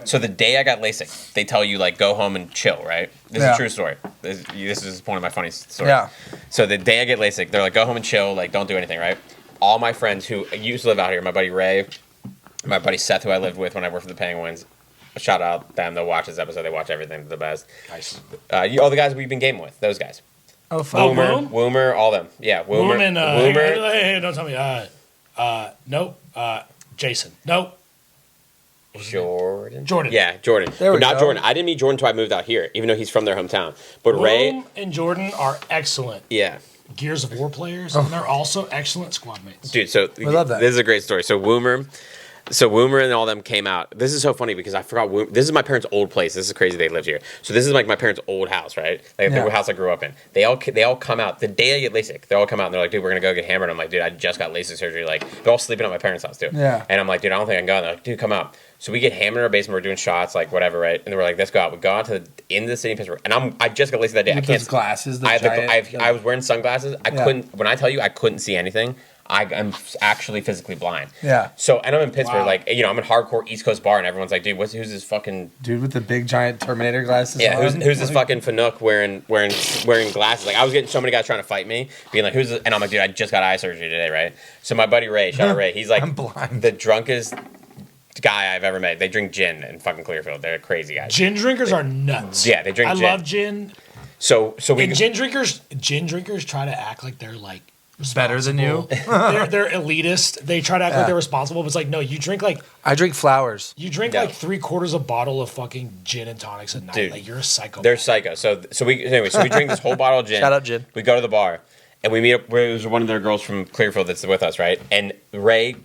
So the day I got LASIK, they tell you, like, go home and chill, right? This is a true story. This is one of my funny stories. Yeah. So the day I get LASIK, they're like, go home and chill, like, don't do anything, right? All my friends who used to live out here, my buddy Ray, my buddy Seth, who I lived with when I worked for the Penguins, shout out them. They'll watch this episode. They watch everything. They're the best. Nice. All the guys we've been gaming with, those guys. Oh, fuck. Woomer, all them. Yeah, Woomer. Woomer. Hey, don't tell me. Nope. Jason. Nope. Jordan. Yeah, Jordan. But not Jordan. I didn't meet Jordan until I moved out here, even though he's from their hometown. But Ray and Jordan are excellent. Yeah. Gears of War players, and they're also excellent squad mates. Dude, so we love that. This is a great story. So Woomer and all them came out. This is so funny because I forgot. This is my parents' old place. This is crazy. They lived here. So this is like my parents' old house, right? Like the house I grew up in. They all come out the day I get LASIK. They all come out and they're like, dude, we're gonna go get hammered. I'm like, dude, I just got LASIK surgery. Like they're all sleeping at my parents' house too. Yeah. And I'm like, dude, I don't think I can go. And they're like, dude, come out. So we get hammered in our basement. We're doing shots, like whatever, right? And we're like, let's go out. We go out to the end of the city of Pittsburgh, and I just got LASIK that day. With I can't. those glasses. I was wearing sunglasses. I couldn't. When I tell you, I couldn't see anything. I'm actually physically blind. Yeah. So, and I'm in Pittsburgh, like, you know, I'm in hardcore East Coast bar, and everyone's like, dude, who's this fucking dude with the big giant Terminator glasses? Yeah, who's this fucking Fanuc wearing glasses? Like, I was getting so many guys trying to fight me, being like, who's this? And I'm like, dude, I just got eye surgery today, right? So my buddy Ray, shout out Ray, he's like, I'm blind. The drunkest guy I've ever met. They drink gin in fucking Clearfield. They're crazy guys. Gin drinkers are nuts. Yeah, they drink gin. I love gin. So and gin drinkers try to act like they're like better than you. they're elitist. They try to act like they're responsible, but it's like, no, you drink like I drink flowers. You drink like 3/4 a bottle of fucking gin and tonics a night. Dude, like you're a psycho. They're psycho. So we drink this whole bottle of gin. Shout out gin. We go to the bar and we meet up. There's one of their girls from Clearfield that's with us, right? And Ray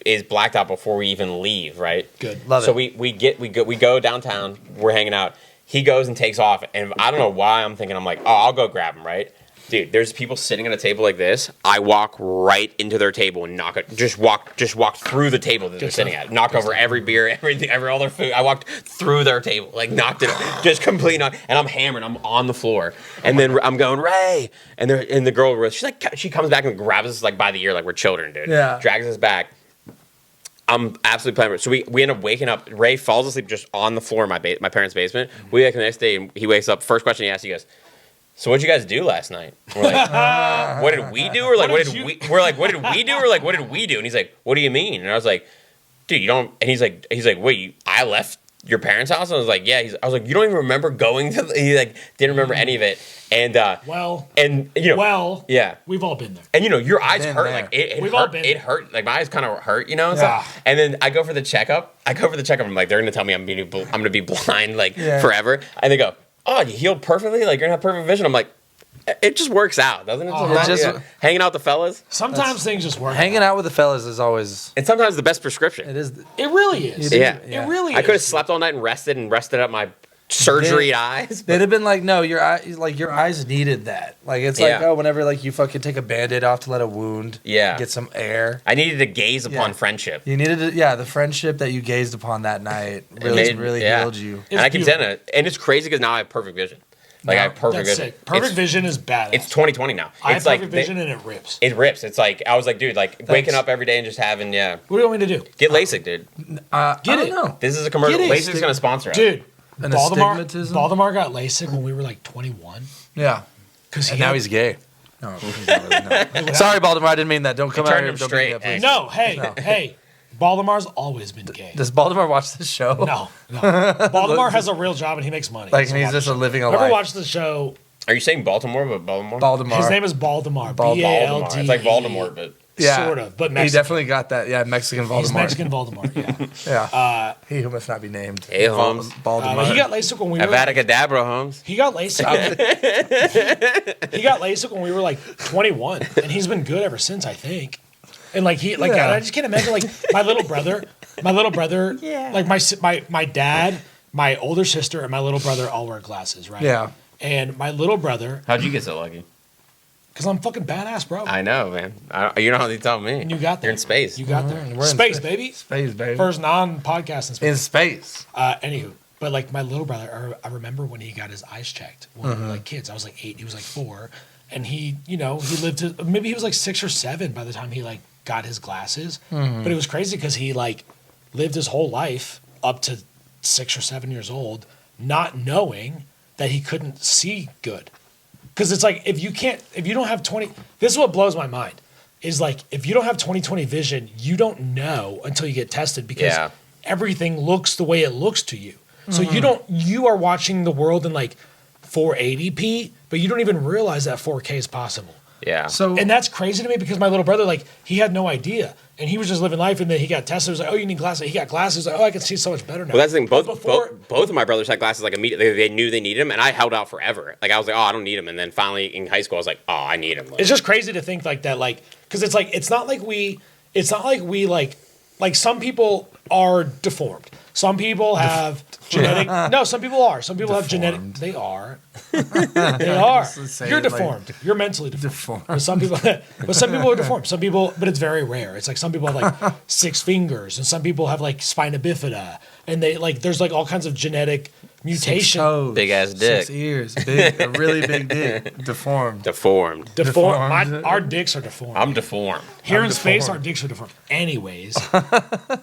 is blacked out before we even leave, right? Good. Love so it. we go downtown. We're hanging out. He goes and takes off, and I don't know why I'm like, oh, I'll go grab him, right? Dude, there's people sitting at a table like this. I walk right into their table and just walk through the table that they're sitting at. Knock over every beer, everything, all their food. I walked through their table, like knocked it, just complete knock. And I'm hammered. I'm on the floor, and then I'm going Ray, and the girl, she comes back and grabs us like by the ear, like we're children, dude. Yeah. Drags us back. I'm absolutely playing. So we end up waking up. Ray falls asleep just on the floor in my parents' basement. We wake up the next day, and he wakes up. First question he asks, he goes, so what'd you guys do last night? We're like, what did we do? Or like, what did we do? Or like, what did we do? And he's like, what do you mean? And I was like, dude, you don't. And he's like, wait, I left your parents' house? And I was like, yeah. I was like, you don't even remember going to? He like didn't remember any of it. And yeah, we've all been there. And your eyes hurt. There. Like it we've hurt. all been It there. hurt. Like my eyes kind of hurt. Yeah. And then I go for the checkup. I'm like, they're gonna tell me I'm gonna be blind like forever. And they go, oh, you healed perfectly. Like you're gonna have perfect vision. I'm like, it just works out, doesn't it? Hanging out with the fellas. Sometimes things just work. Hanging out with the fellas is always. And sometimes the best prescription. It is. It really is. Yeah. It really is. I could have slept all night and rested up my surgery eyes. They'd have been like, no, your eyes needed that. Like it's like, oh, whenever like you fucking take a Band-Aid off to let a wound get some air. I needed to gaze upon friendship. You needed the friendship that you gazed upon that night really healed you. And I can tell you, and it's crazy because now I have perfect vision. Like I have perfect vision. Sick. Perfect vision is badass. It's 2020 now. I have perfect vision and it rips. It rips. It's like I was like, dude, like waking up every day and just having What do you want me to do? Get LASIK, dude. Get it. No. This is a commercial. LASIK's gonna sponsor us, dude. An Baldemar got LASIK when we were like 21. Yeah. And now he's gay. No, he's not really, no. Sorry, Baldemar, I didn't mean that. Don't come out here. Him straight. No, hey. Baldemar's always been gay. Does Baldemar watch this show? No. Baldemar has a real job and he makes money. Like, and he's just living a life. Never watched the show. Are you saying Baltimore, but Baltimore? Baldemar. His name is Baldemar. Baltimore. It's like Voldemort, but sort of. But Mexican. He definitely got that. Yeah, Mexican Voldemort. He's Mexican Voldemort. Yeah. Yeah. He who must not be named. Hey, Holmes. Baldemar. He got LASIK when we were. Avada Kedavra, Holmes. He got LASIK. He got LASIK when we were like 21, and he's been good ever since, I think. And like I just can't imagine like my little brother, like my dad, my older sister, and my little brother all wear glasses, right? Yeah. And my little brother. How'd you get so lucky? Because I'm fucking badass, bro. I know, man. You know how they tell me. And you got there. You're in space. You got there. We're Space, baby. Space, baby. First non-podcast in space. In space. Anywho, but like my little brother, I remember when he got his eyes checked when we were like kids. I was like 8, he was like 4, and he lived to maybe he was like 6 or 7 by the time he like got his glasses. But it was crazy because he like lived his whole life up to 6 or 7 years old, not knowing that he couldn't see good. Because it's like, if you don't have 20, this is what blows my mind, is like, if you don't have 20/20 vision, you don't know until you get tested, because everything looks the way it looks to you. So you are watching the world in like 480p, but you don't even realize that 4K is possible. Yeah. And that's crazy to me, because my little brother, like, he had no idea. And he was just living life, and then he got tested. He was like, oh, you need glasses. He got glasses. Like, oh, I can see so much better now. Well, that's the thing. Both of my brothers had glasses like immediately. They knew they needed them, and I held out forever. Like, I was like, oh, I don't need them. And then finally in high school, I was like, oh, I need them. Like, it's just crazy to think like that, like, because it's like, it's not like we like some people are deformed. Some people have genetic. No, some people are. Some people have genetic. They are. They are. You're deformed. Like, you're mentally deformed. But some people are deformed. Some people, but it's very rare. It's like some people have like 6 fingers, and some people have like spina bifida, and they like there's like all kinds of genetic mutation. Big ass dick. 6 ears. A really big dick. Deformed. Our dicks are deformed. I'm deformed. Here in space, our dicks are deformed. Anyways,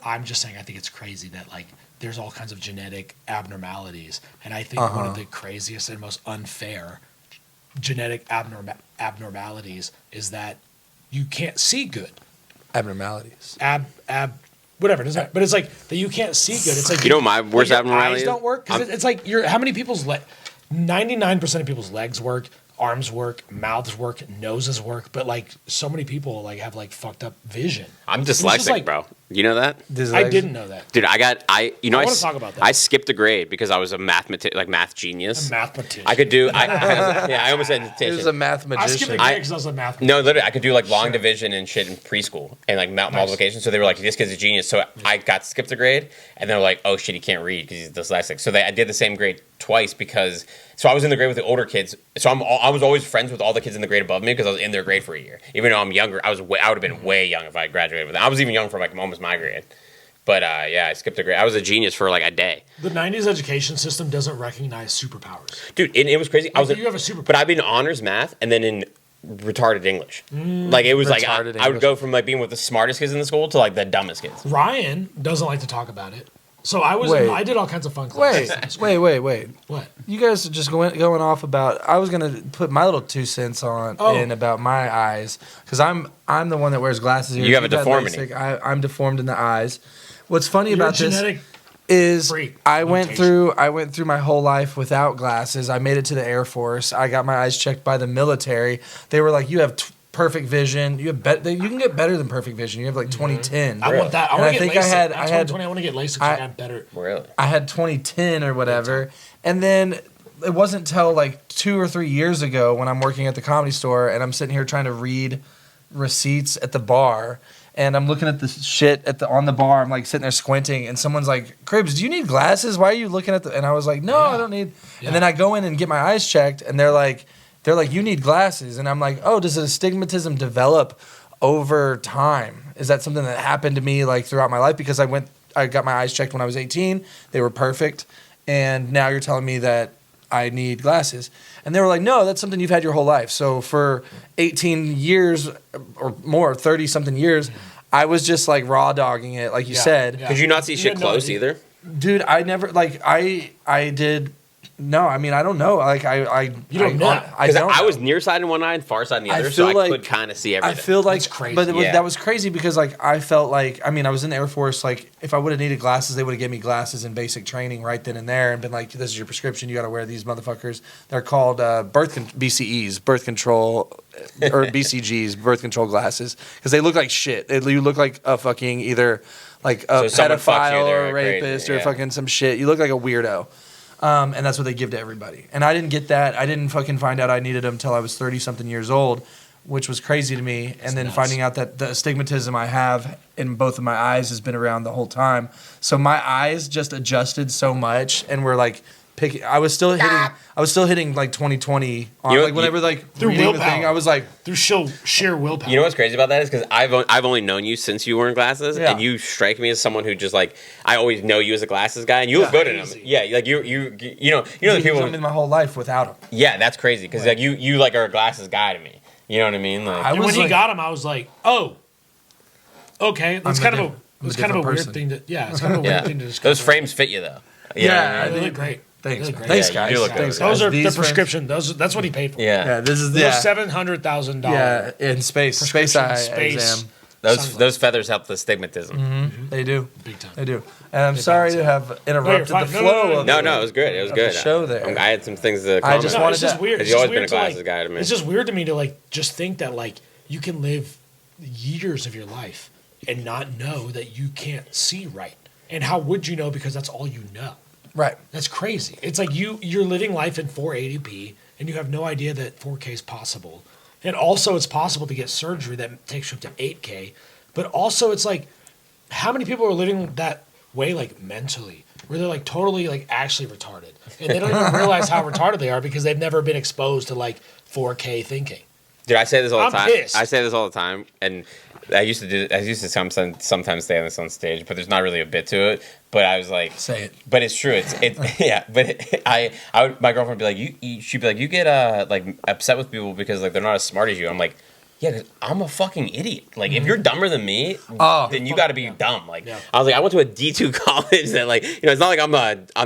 I'm just saying, I think it's crazy that like there's all kinds of genetic abnormalities, and I think one of the craziest and most unfair genetic abnormalities is that you can't see good. Abnormalities. Whatever, doesn't matter. But it's like that you can't see good. It's like, you know, my worst abnormality eyes don't work, because it's like how many people's 99% of people's legs work, arms work, mouths work, noses work, but like so many people like have like fucked up vision. I'm dyslexic, like, bro. You know that? I didn't know that, dude. I want to talk about that. I skipped a grade because I was a math genius. A mathematician. I could do. I almost said he was a mathematician. I skipped a grade because I was a mathematician. No, literally, I could do like long division and shit in preschool and like multiplication. So they were like, "This kid's a genius." So I got skipped a grade, and they're like, "Oh shit, he can't read because he's dyslexic." So I did the same grade twice because. So I was in the grade with the older kids. So I was always friends with all the kids in the grade above me because I was in their grade for a year. Even though I'm younger, I would have been way young if I had graduated with them. I was even young for like almost my grade. But I skipped a grade. I was a genius for like a day. The 90s education system doesn't recognize superpowers. Dude, it was crazy. You have a superpower. But I've been in honors math and then in retarded English. Like it was like I would go from like being with the smartest kids in the school to like the dumbest kids. Ryan doesn't like to talk about it. So I did all kinds of fun classes. Wait. What? You guys are just going off about. I was gonna put my little 2 cents in about my eyes, because I'm the one that wears glasses here. You have a deformity. I'm deformed in the eyes. What's funny about this is I went through my whole life without glasses. I made it to the Air Force. I got my eyes checked by the military. They were like, "You have perfect vision. You can get better than perfect vision. You have like 20/10." I want that. I want to get LASIK. I had 20/20. I want to get LASIK. I got better. Really? I had 20/10 or whatever, and then it wasn't till like 2 or 3 years ago when I'm working at the Comedy Store and I'm sitting here trying to read receipts at the bar. And I'm looking at the shit on the bar. I'm like sitting there squinting, and someone's like, "Cribs, do you need glasses? Why are you looking at the?" And I was like, "No, I don't need." Yeah. And then I go in and get my eyes checked, and they're like, "You need glasses." And I'm like, "Oh, does astigmatism develop over time? Is that something that happened to me like throughout my life?" Because I got my eyes checked when I was 18. They were perfect, and now you're telling me that I need glasses. And they were like, "No, that's something you've had your whole life." So for 18 years or more, 30-something years, I was just like raw dogging it, like you said. Could you not see shit close either? Dude, I never, like, I did. No, I mean, I don't know. Like, you don't know. Because I was nearsighted in one eye and far side in the other, so I could kind of see everything. I feel like, that's crazy. But that was crazy because, like, I felt like, I mean, I was in the Air Force. Like, if I would have needed glasses, they would have given me glasses in basic training right then and there and been like, "This is your prescription. You got to wear these motherfuckers." They're called BCEs, birth control, or BCGs, birth control glasses, because they look like shit. You look like a fucking either like a pedophile or a rapist or fucking some shit. You look like a weirdo. And that's what they give to everybody. And I didn't get that. I didn't fucking find out I needed them until I was 30-something years old, which was crazy to me. And then finding out that the astigmatism I have in both of my eyes has been around the whole time. So my eyes just adjusted so much and were like picking. I was still hitting like 20/20 on like whenever like through reading willpower. the thing. I was like through sheer willpower. You know what's crazy about that is because I've only known you since you were in glasses, and you strike me as someone who just like I always know you as a glasses guy, and you look good in them. Yeah, like you know the people. I've been my whole life without them. Yeah, that's crazy because like you like are a glasses guy to me. You know what I mean? Like, and when he got him, I was like, oh, okay, that's kind of a weird thing to. Yeah, it's kind of a weird thing to discuss. Those frames fit you though. Yeah, They look great. Thanks, They man. look Thanks, great. Yeah, guys. you do look Thanks, good. Those guys. are the These prescription. That's what he paid for. Yeah. This is Those $700,000. Yeah, in space Prescription eye space. exam. Those feathers help the stigmatism. They do. Big time. They do. And I'm sorry to have interrupted fine. the No, flow no, of No, it was good. It was Of good. the show there. I had some things to I comment just on. wanted it's just to- weird. Because It's you've just always been a weird to, glasses like, guy to me. It's just weird to me to like just think that like you can live years of your life and not know that you can't see right. And how would you know? Because that's all you know. Right. That's crazy. It's like you're living life in 480p and you have no idea that 4K is possible. And also it's possible to get surgery that takes you up to 8K. But also it's like how many people are living that way like mentally where they're like totally like actually retarded. And they don't even realize how retarded they are because they've never been exposed to like 4K thinking. Dude, I say this all the I'm time. pissed. I say this all the time, and I used to sometimes say this on stage, but there's not really a bit to it. But I was like, Say it. But it's true. It's yeah. But I would, my girlfriend would be like, she'd be like, you get like upset with people because like they're not as smart as you. I'm like, yeah, 'cause I'm a fucking idiot. Like if you're dumber than me, then you got to be dumb. Like I was like, I went to a D2 college that like it's not like I'm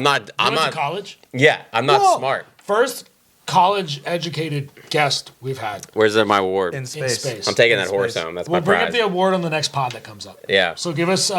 not To college? Yeah, I'm not Whoa. smart. First college educated guest we've had Where's my award? In space. space. I'm taking in that horse space. home. That's We'll my bring prize. up the award on the next pod that comes up. Yeah. So give us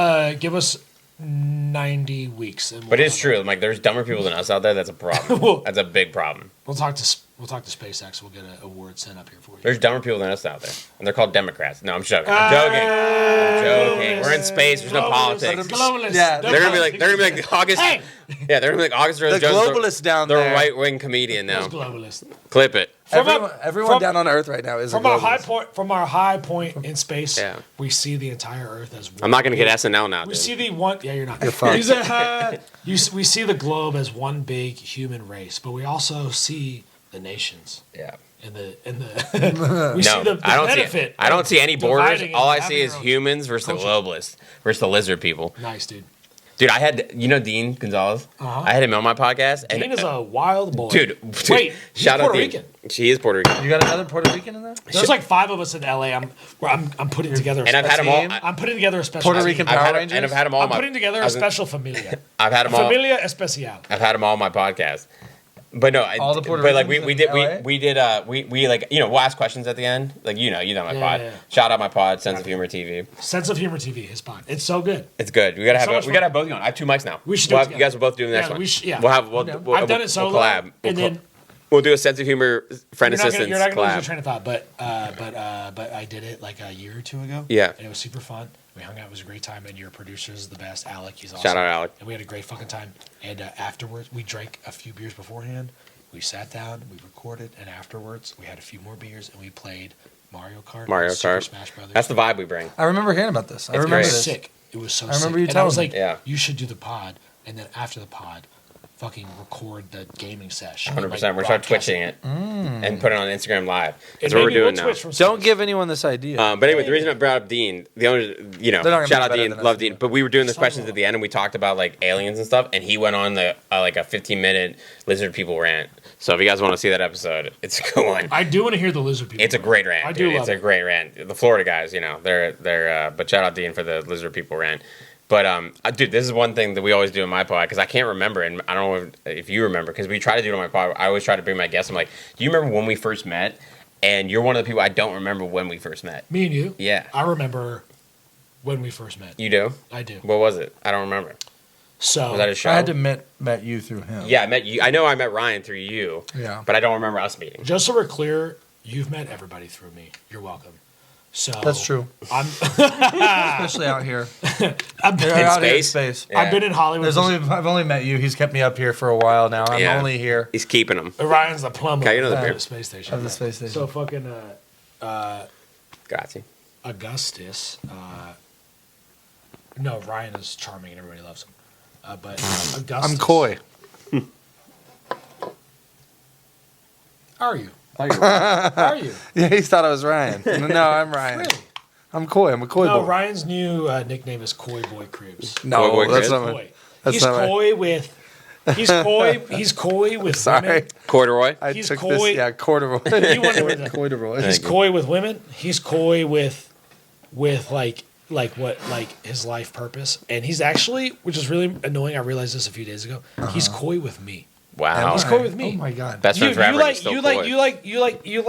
90 weeks. And But it's true. Like, there's dumber people than us out there. That's a problem. Well- That's a big problem. We'll talk to SpaceX. We'll get an award sent up here for you. There's dumber people than us out there, and they're called Democrats. No, I'm joking. I'm joking. We're in space. There's no politics. Globalists. Yeah, They're gonna be like August. Hey! Yeah, they're gonna be like August The DeRose-Jones. globalists down the there. right wing comedian now. Those globalists. Clip it. Everyone down on Earth right now is From a our high globalist. point in space. Yeah. We see the entire Earth as one. I'm not gonna get SNL now, We dude. see the one. Yeah, you're not. fucked. We see the globe as one big human race, but we also see the nations Yeah. and the we see No, the I don't benefit. see. I don't see any borders. dividing and All I having see is your own humans versus the culture. globalists versus the lizard people. Nice, dude. Dude, I had Dean Gonzalez. Uh-huh. I had him on my podcast, and Dean is a wild boy. dude, Wait, he's shout out Puerto Dean. Rican. She is Puerto Rican. You got another Puerto Rican in there? There's like 5 of us in LA. I'm putting together. And I've had them all. team? I'm putting together a special. Puerto team. Rican I've Power had 'em- Rangers? and I've had them all. I'm on my, putting together a special familia. I've had them all. Familia especial. I've had them all on my podcast. But no, All the Puerto but like Ricans we in did LA? we like we'll ask questions at the end. Like my Yeah, pod. yeah. Shout out my pod, Sense of Humor TV. Sense of Humor TV, his pod. It's so good. It's good. We gotta So much have fun. both of you on. I have 2 mics now. We should do We'll it have, you guys will both do the next Yeah, one. we should- yeah. We'll I've done it solo, collab. and then We'll do a Sense of Humor friend assistance you're not gonna lose your collab. train of thought, but I did it like a year or 2 ago. Yeah. And it was super fun. We hung out. It was a great time. And your producer is the best, Alec. He's awesome. Shout out Alec. And we had a great fucking time. And afterwards, we drank a few beers beforehand. We sat down, we recorded, and afterwards, we had a few more beers and we played Mario Kart. Mario and Super Kart. Smash Brothers. That's the vibe we bring. I remember hearing about this. I It's remember great. It was this. sick. It was so I remember sick. you And I telling was me. like, Yeah. you should do the pod, and then after the pod, fucking record the gaming session. 100%. We're start twitching it and put it on Instagram Live. That's And what we're maybe doing we'll now. switch from Don't Space. give anyone this idea. But anyway, the reason I brought up Dean, the only, not gonna shout be out better Dean, than us, love Dean. But we were doing the Some questions will. at the end, and we talked about like aliens and stuff, and he went on the like a 15-minute lizard people rant. So if you guys want to see that episode, it's a good one. I do want to hear the lizard people. It's a great rant. I do dude. love It's a it. great rant. The Florida guys, they're. But shout out Dean for the lizard people rant. But dude, this is one thing that we always do in my pod because I can't remember, and I don't know if you remember because we try to do it on my pod. I always try to bring my guests. I'm like, do you remember when we first met? And you're one of the people I don't remember when we first met. Me and you. Yeah, I remember when we first met. you do. I do. What was it? I don't remember. So Was that a show? I had to met you through him. Yeah, I met you. I know I met Ryan through you. Yeah. But I don't remember us meeting. just so we're clear, you've met everybody through me. You're welcome. So That's true. I'm Especially out here. I've They're been, out here in space? space. Yeah. I've been in Hollywood. I've only met you. He's kept me up here for a while now. I'm Yeah. only here He's keeping them. Ryan's the plumber Can I get another of beer? the space station. of the space station. So fucking Got you. Augustus. No, Ryan is charming and everybody loves him. But Augustus. I'm coy. Are you? Are you? Yeah, he thought I was Ryan. No, I'm Ryan. Really? I'm coy. I'm a coy No, boy. Ryan's new nickname is Coy Boy Cribs. No, Coy boy that's Chris? not my. Coy. That's He's not my- coy with. He's coy. He's coy with Sorry, women. Corduroy. I He's took coy- this. Yeah, corduroy. You wonder where the- corduroy. He's coy with women. He's coy with like like his life purpose, and he's actually, which is really annoying. I realized this a few days ago. He's coy with me. Wow. He's coy with me. Oh my god. Best friend forever. You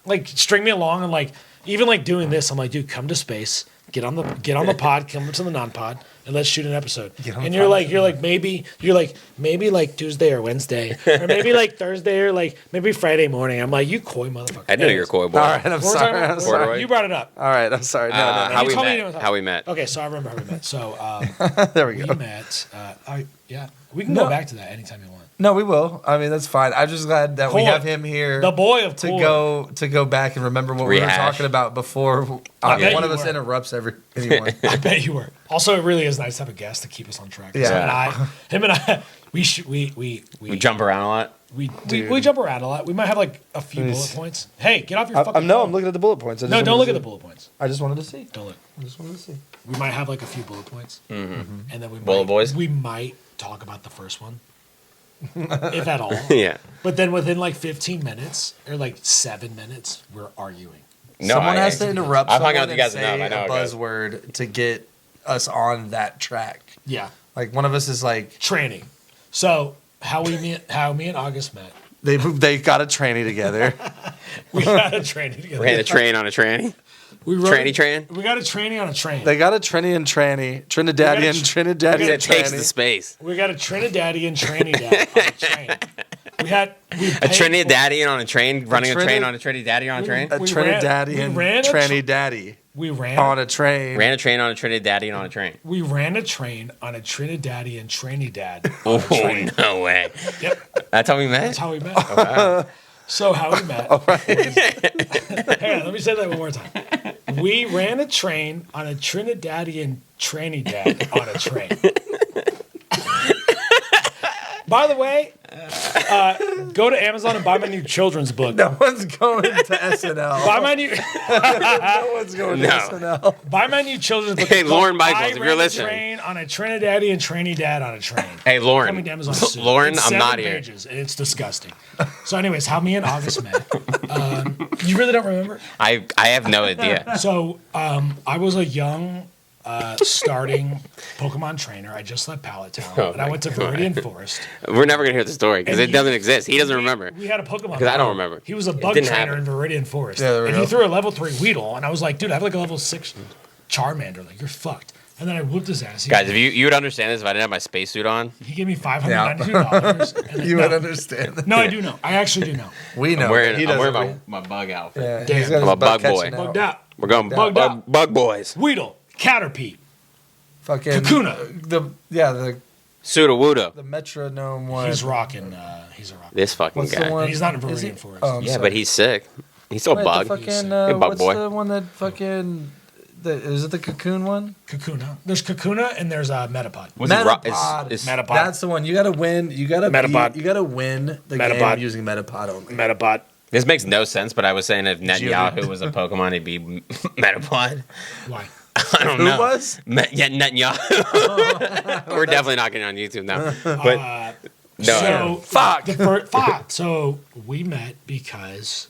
like string me along and like even like doing this. I'm like, dude, come to space. Get on the pod. Come to the non-pod. And let's shoot an episode. And you're like maybe like Tuesday or Wednesday or maybe like Thursday or like maybe Friday morning. I'm like, you coy motherfucker. I know you're a coy boy. All right, I'm sorry. You brought it up. All right, I'm sorry. No. How we met. Okay, so I remember how we met. So There we go. we met. We can go back to that anytime you want. No, we will. I mean, that's fine. I'm just glad that we Coy. have him here. The boy of to coy. go back and remember what we were talking about before one of us interrupts anyone. I bet you were. Also, it really is nice to have a guest to keep us on track. Yeah. Him and I, we jump around a lot. We jump around a lot. We might have like a few bullet points. Hey, get off your fucking phone. I'm looking at the bullet points. No, don't look at the bullet points. I just wanted to see. Don't look. I just wanted to see. We might have like a few bullet points. And then we might talk about the first one. If at all. Yeah. But then within like 15 minutes or like 7 minutes, we're arguing. No, Someone has to interrupt I've hung someone out with you guys and say enough. I know, a guys. buzzword to get us on that track. Yeah. Like one of us is like Training. So how me and August met. they got a tranny together. We got a training together. Ran a train on a tranny. We Tranny train. We got a training on a train. They got a tranny and tranny, Trinidadian It takes the tranny. space. We got a Trinidadian tranny dad on a train. A Trinidadian on a train, running a train on a Trinidadian on a train. A Trinidadian tranny daddy We ran on a train. Ran a train on a Trinidadian on a train. We ran a train on a Trinidadian tranny dad. Oh, no way. Yep. That's how we met? That's how we met. Oh, wow. So how we met. All right. Hang on, let me say that one more time. We ran a train on a Trinidadian tranny dad on a train. By the way, go to Amazon and buy my new children's book. No one's going to SNL. Buy my new No one's going to SNL. buy my new children's book. Hey, Lauren I Michaels, if ran you're a listening. train on a Trinidadian tranny dad on a train. Hey, Lauren. Coming to Amazon soon. Lauren, It's I'm 7 not here. pages, and it's disgusting. So, anyways, how me and August met. You really don't remember? I have no idea. So, I was a young, starting Pokemon trainer. I just left Pallet Town, Oh and I went to Viridian Forest. We're never going to hear the story because And it doesn't exist. He doesn't remember. We had a Pokemon. Because I don't remember. He was a It bug didn't trainer happen. in Viridian Forest. Yeah, there we and go. he threw a level 3 Weedle, and I was like, dude, I have like a level 6 Charmander. Like, you're fucked. And then I whooped his ass. Guys, if you would understand this if I didn't have my spacesuit on. He gave me $592. And then, You would understand. No, I do know. I actually do know. We know. I'm wearing, He I'm wearing doesn't. my bug outfit. Yeah, Damn. he's got I'm his a bug butt boy. catching out. Bugged out. We're going Bugged out. bug boys. Weedle. Caterpie. Fucking Kakuna. the Suda-Wuda. metronome one. He's rocking. He's a rock. This fucking What's the guy. one? And he's not in Is he? Viridian Forest. Oh, I'm Yeah, sorry. but he's sick. He's still a Wait, bug. The fucking, Hey, bug what's boy. the one that fucking? Is it the cocoon one? Kakuna. There's Kakuna and there's Metapod. Was it ro- Metapod. Metapod. That's the one. You gotta win. You gotta Metapod. You gotta win the Metapod. game using Metapod only. Metapod. This makes no sense, but I was saying if Geodude. Netanyahu was a Pokemon, he'd be Metapod. Why? I don't Who know. was? Yeah, Netanyahu. We're definitely not getting on YouTube now. But no. So Fuck. Fuck. So we met because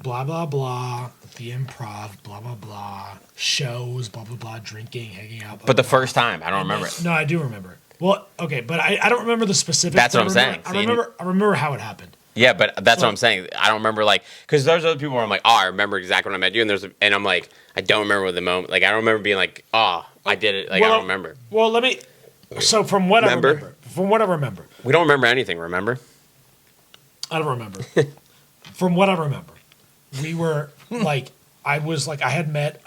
blah blah blah, the improv, blah blah blah, shows, blah blah blah, drinking, hanging out. Blah, But the blah, first time, I don't remember it. No, I do remember. Well, okay, but I don't remember the specifics. That's what but I'm saying. I remember how it happened. Yeah, but that's So- what I'm saying. I don't remember because there's other people where I'm like, oh, I remember exactly when I met you, and I'm like, I don't remember the moment. Like I don't remember being like, oh, I did it. Like I don't remember. Well, let me. So from what Remember? I remember, from what I remember, We don't remember anything. Remember? I don't remember. From what I remember, we were like, I had met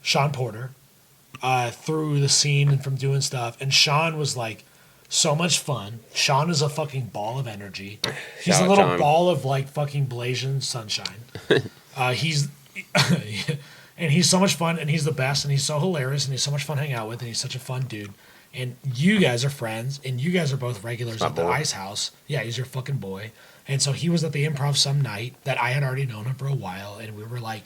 Sean Porter through the scene and from doing stuff, and Sean was like so much fun. Sean is a fucking ball of energy. He's Shout a out little Sean. ball of like fucking blazing sunshine. He's and he's so much fun, and he's the best, and he's so hilarious, and he's so much fun hanging out with, and he's such a fun dude. And you guys are friends, and you guys are both regulars My at the boy. Ice House. Yeah, he's your fucking boy. And so he was at the Improv some night that I had already known him for a while, and we were like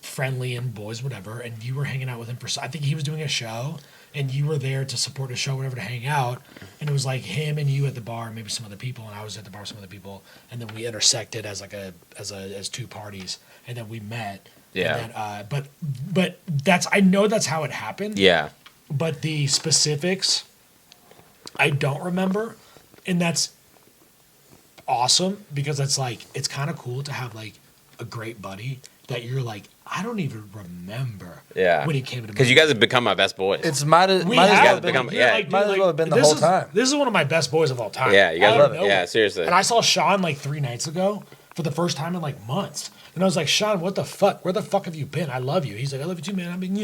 friendly and boys, whatever. And you were hanging out with him I think he was doing a show, and you were there to support his show, whatever, to hang out. And it was like him and you at the bar, maybe some other people, and I was at the bar with some other people. And then we intersected as two parties, and then we met. Yeah. And then, but I know that's how it happened. Yeah. But the specifics, I don't remember, and that's awesome because it's like it's kind of cool to have like a great buddy that you're like I don't even remember. Yeah. When he came to because you guys have become my best boys. It's might as well have been, become, might as well have been the whole time. This is one of my best boys of all time. Yeah, you guys love it. Yeah, seriously. And I saw Sean like 3 nights ago for the first time in like months. And I was like, Sean, what the fuck? Where the fuck have you been? I love you. He's like, I love you too, man. I've been,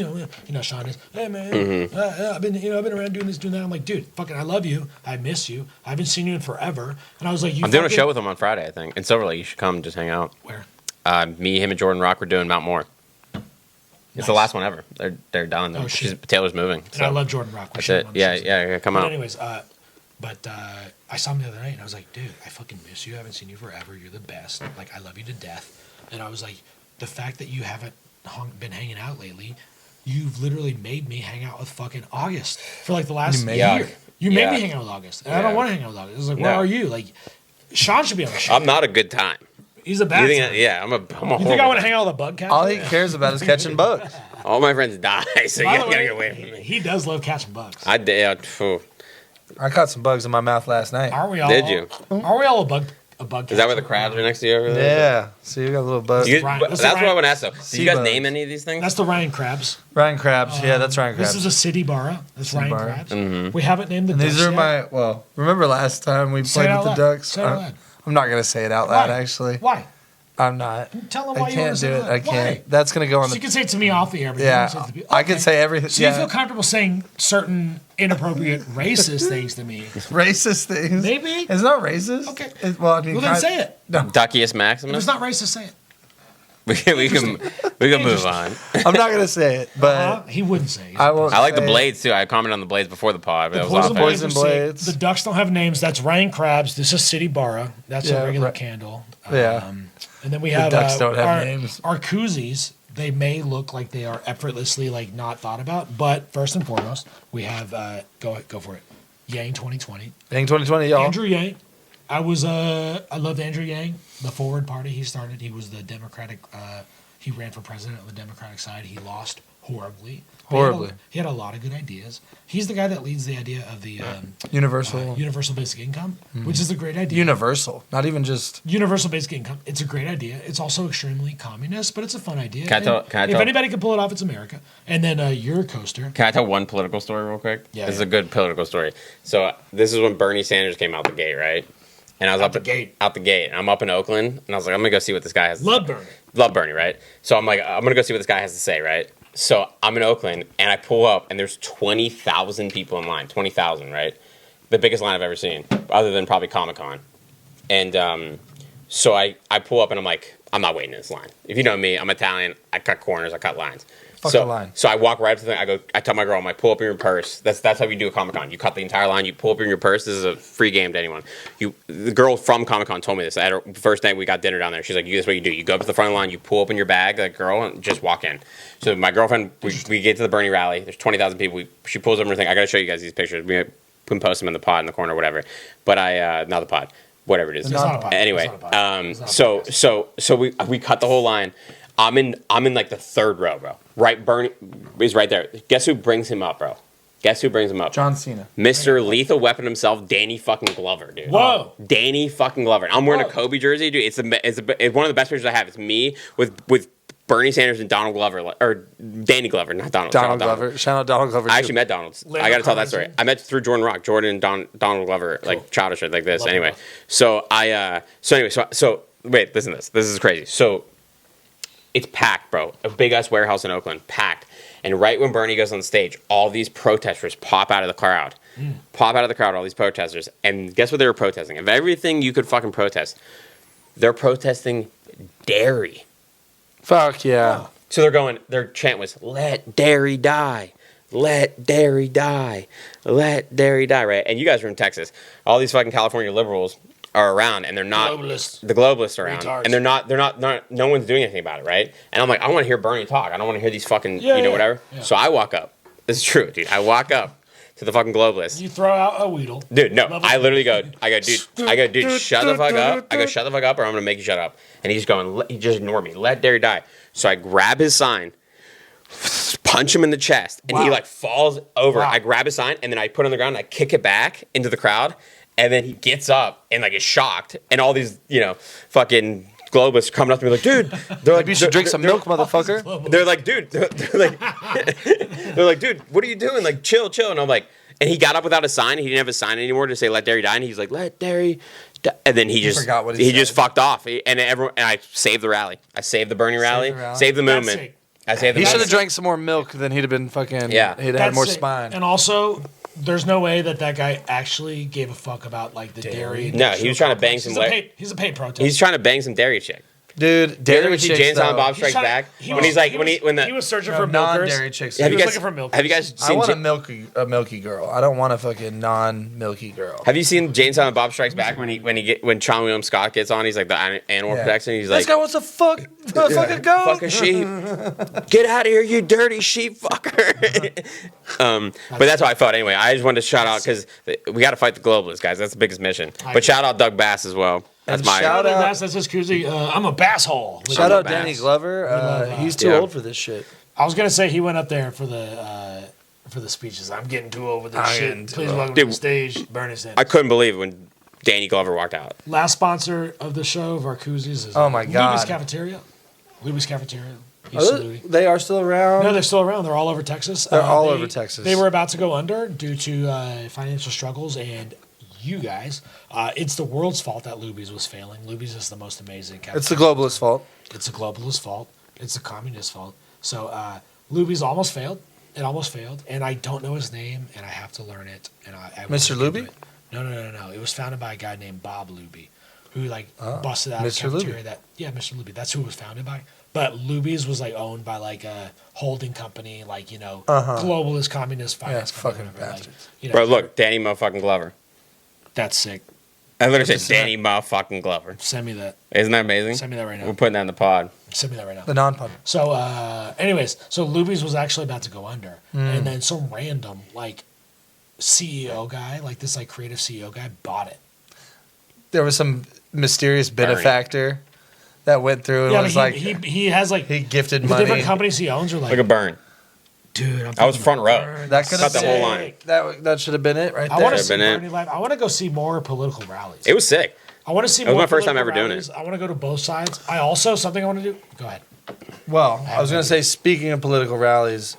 Sean is, hey man, I've been around doing this, doing that. I'm like, dude, fucking, I love you. I miss you. I haven't seen you in forever. And I was like, I'm doing a show with him on Friday, I think, in Silver Lake. You should come and just hang out. Where? Me, him, and Jordan Rock were doing Mount Moore. It's the last one ever. They're done. Oh, shit. Taylor's moving. And I love Jordan Rock. That's it. Yeah, come out. Anyways, I saw him the other night and I was like, dude, I fucking miss you. I haven't seen you forever. You're the best. Like, I love you to death. And I was like, the fact that you haven't been hanging out lately, you've literally made me hang out with fucking August for like the last year. You made me hang out with August. And I don't want to hang out with August. I was like, where are you? Like, Sean should be on the show. I'm not a good time. He's a bad I'm a You think I want to hang out with a bug catcher? All he cares about is catching bugs. All my friends die, so you gotta get away from me. He does love catching bugs. I did. I caught some bugs in my mouth last night. Aren't we all? Did you? Are we all a bug catcher? Is that where the crabs are next to you over there? Yeah. So you got a little bug. That's Ryan- what I want to ask though. Do you guys bugs. name any of these things? That's the Ryan Crabs. Ryan Crabs. Yeah, that's Ryan Crabs. This is a city bara. That's City Ryan bara. Crabs. Mm-hmm. We haven't named the And ducks these are yet. remember last time we Say it played out with the loud. ducks? Say it out loud. I'm not going to say it out loud, Why? actually. Why? I'm not. Tell them why I you want can't to say do it. that. I can't. Why? That's going to go on So you the... can say it to me off the air. But you don't say it to Yeah. me. I can say everything. So you feel comfortable saying certain inappropriate racist things to me. Racist things. Maybe. It's not racist. Okay. Well, I mean, Well, then say it. No. Duckiest If Maximus. it's not racist, say it. We can move on. I'm not going to say it, but He wouldn't say it. I won't I like the say it. blades too. I commented on the blades before the pod, but The it was off air. Poison are sick. blades. The ducks don't have names. That's Ryan Crabs. This is City Bara. That's Yeah, a regular right. candle. Yeah. And then we have ducks don't have our, names. Our koozies. They may look like they are effortlessly like not thought about, but first and foremost, we have go for it. Yang 2020. Yang 2020, y'all. Andrew Yang. I loved Andrew Yang. The Forward Party he started. He was the Democratic. He ran for president on the Democratic side. He lost horribly. But Horribly. He had a lot of good ideas. He's the guy that leads the idea of the Universal. universal basic income, which is a great idea. Universal. Not even just... Universal basic income. It's a great idea. It's also extremely communist, but it's a fun idea. Can I And tell- if anybody can pull it off, it's America. And then your coaster. Can I tell one political story real quick? Yeah, This is yeah. a good political story. So this is when Bernie Sanders came out the gate, right? And I was Out the gate. Out the gate. And I'm up in Oakland, and I was like, I'm gonna go see what this guy has. Love Bernie. Love Bernie, right? So I'm like, I'm gonna go see what this guy has to say, right? So I'm in Oakland, and I pull up, and there's 20,000 people in line. 20,000, right? The biggest line I've ever seen, other than probably Comic-Con. And so I pull up, and I'm like, I'm not waiting in this line. If you know me, I'm Italian. I cut corners. I cut lines. Fuck so, a line. So I walk right up to the thing. I tell my girl, I'm like, pull up in your purse. That's how you do a Comic-Con. You cut the entire line. You pull up in your purse. This is a free game to anyone. The girl from Comic-Con told me this. At her first night we got dinner down there. She's like, this is what you do. You go up to the front of the line. You pull up in your bag, like girl, and just walk in. So my girlfriend, we get to the Bernie rally. There's 20,000 people. She pulls up and thing. I got to show you guys these pictures. We can post them in the pod in the corner or whatever. But not the pod. Whatever it is. It's not a pod. Anyway, It's not a pod. It's not a so we cut the whole line. I'm in like the third row, bro. Right, Bernie is right there. Guess who brings him up, bro? Guess who brings him up? John Cena. Mr. Lethal Weapon himself, Danny fucking Glover, dude. Whoa. Danny fucking Glover. I'm wearing Whoa. a Kobe jersey, dude. It's one of the best pictures I have. It's me with Bernie Sanders and Donald Glover, or Danny Glover, not Donald. Donald Glover. Shout out Donald Glover. I too. actually met Donald. Later I got to tell that Carlson. story. I met through Jordan Rock, Jordan and Donald Glover, like childish shit like this. Love anyway, it. so so wait, listen to this. This is crazy. So it's packed, bro. A big ass warehouse in Oakland, packed. And right when Bernie goes on stage, all these protesters pop out of the crowd. All these protesters. And guess what they were protesting? Of everything you could fucking protest, they're protesting dairy. Fuck yeah. So their chant was, let dairy die. Let dairy die. Let dairy die, right? And you guys are in Texas. All these fucking California liberals are around, and they're not Globalists. the globalists are around, Retards. and they're not. No one's doing anything about it, right? And I'm like, I want to hear Bernie talk. I don't want to hear these fucking Yeah, whatever. yeah. So I walk up. This is true, dude. I walk up to the fucking Globalist. You throw out a Weedle. Dude, no. I literally go, dude, shut the fuck up. I go, shut the fuck up or I'm going to make you shut up. And he's going, he just ignore me. Let Derry die. So I grab his sign, punch him in the chest, and he like falls over. I grab his sign and then I put it on the ground and I kick it back into the crowd. And then he gets up and like is shocked. And all these, fucking globalists coming up to me like, dude, they're like, you should drink some milk, motherfucker. They're like, dude, they're like, dude, what are you doing? Like, chill. And I'm like, and he got up without a sign. He didn't have a sign anymore to say "Let Derry die," and he's like, "Let Derry die." And then he just forgot what he just fucked off. And I saved the rally. I saved the Bernie rally. Saved the movement. I saved the. He should have drank some more milk. Then he'd have been fucking. Yeah, he'd have more spine. And also, there's no way that guy actually gave a fuck about like the dairy. No, he was trying to bang some. He's a paid protest. He's trying to bang some dairy chick. Dude, dairy chicks. James Silent Bob Strikes Back. He was searching for non-dairy chicks. He was looking for milkers. Have you guys seen? I want a milky girl. I don't want a fucking non-milky girl. Have you seen James Silent Bob Strikes Back when Sean William Scott gets on? He's like the animal protection. He's like, this guy wants to fuck a goat. Fuck a sheep. Get out of here, you dirty sheep fucker. But that's how I felt anyway. I just wanted to shout out because we got to fight the globalists, guys. That's the biggest mission. But shout out Doug Bass as well. That's my shout out. That's his koozie. I'm a bass hole. Shout out Danny Glover. He's too old for this shit. I was gonna say he went up there for the speeches. I'm getting too old for this shit. Please welcome to the stage, Bernie Sanders. I couldn't believe it when Danny Glover walked out. Last sponsor of the show of our koozies is God, Luby's Cafeteria. They are still around. No, they're still around. They're all over Texas. They're all over Texas. They were about to go under due to financial struggles and. You guys, it's the world's fault that Luby's was failing. Luby's is the most amazing cafeteria. It's the globalist fault. It's the globalist fault. It's the communist fault. So Luby's almost failed. It almost failed, and I don't know his name, and I have to learn it. And I Mr. Luby? No. It was founded by a guy named Bob Luby, who busted out Mr. a cafeteria. Luby. Mr. Luby. That's who it was founded by. But Luby's was owned by a holding company, globalist communist finance. Yeah, fucking bastards. Bro, look, Danny motherfucking Glover. That's sick. I literally said Danny motherfucking Glover. Send me that. Isn't that amazing? Send me that right now. We're putting that in the pod. Send me that right now. The non-pod. So, anyways, Luby's was actually about to go under. And then some random, CEO guy, this creative CEO guy, bought it. There was some mysterious benefactor that went through and was he has he gifted the money. different companies he owns are like a burn. Dude, I was front row. That could have been the whole line. That should have been it right there. I want to see Bernie live. I want to go see more political rallies. It was sick. I want to see. It was my first time ever doing it. I want to go to both sides. I also something I want to do. Go ahead. Well, I was going to say, speaking of political rallies,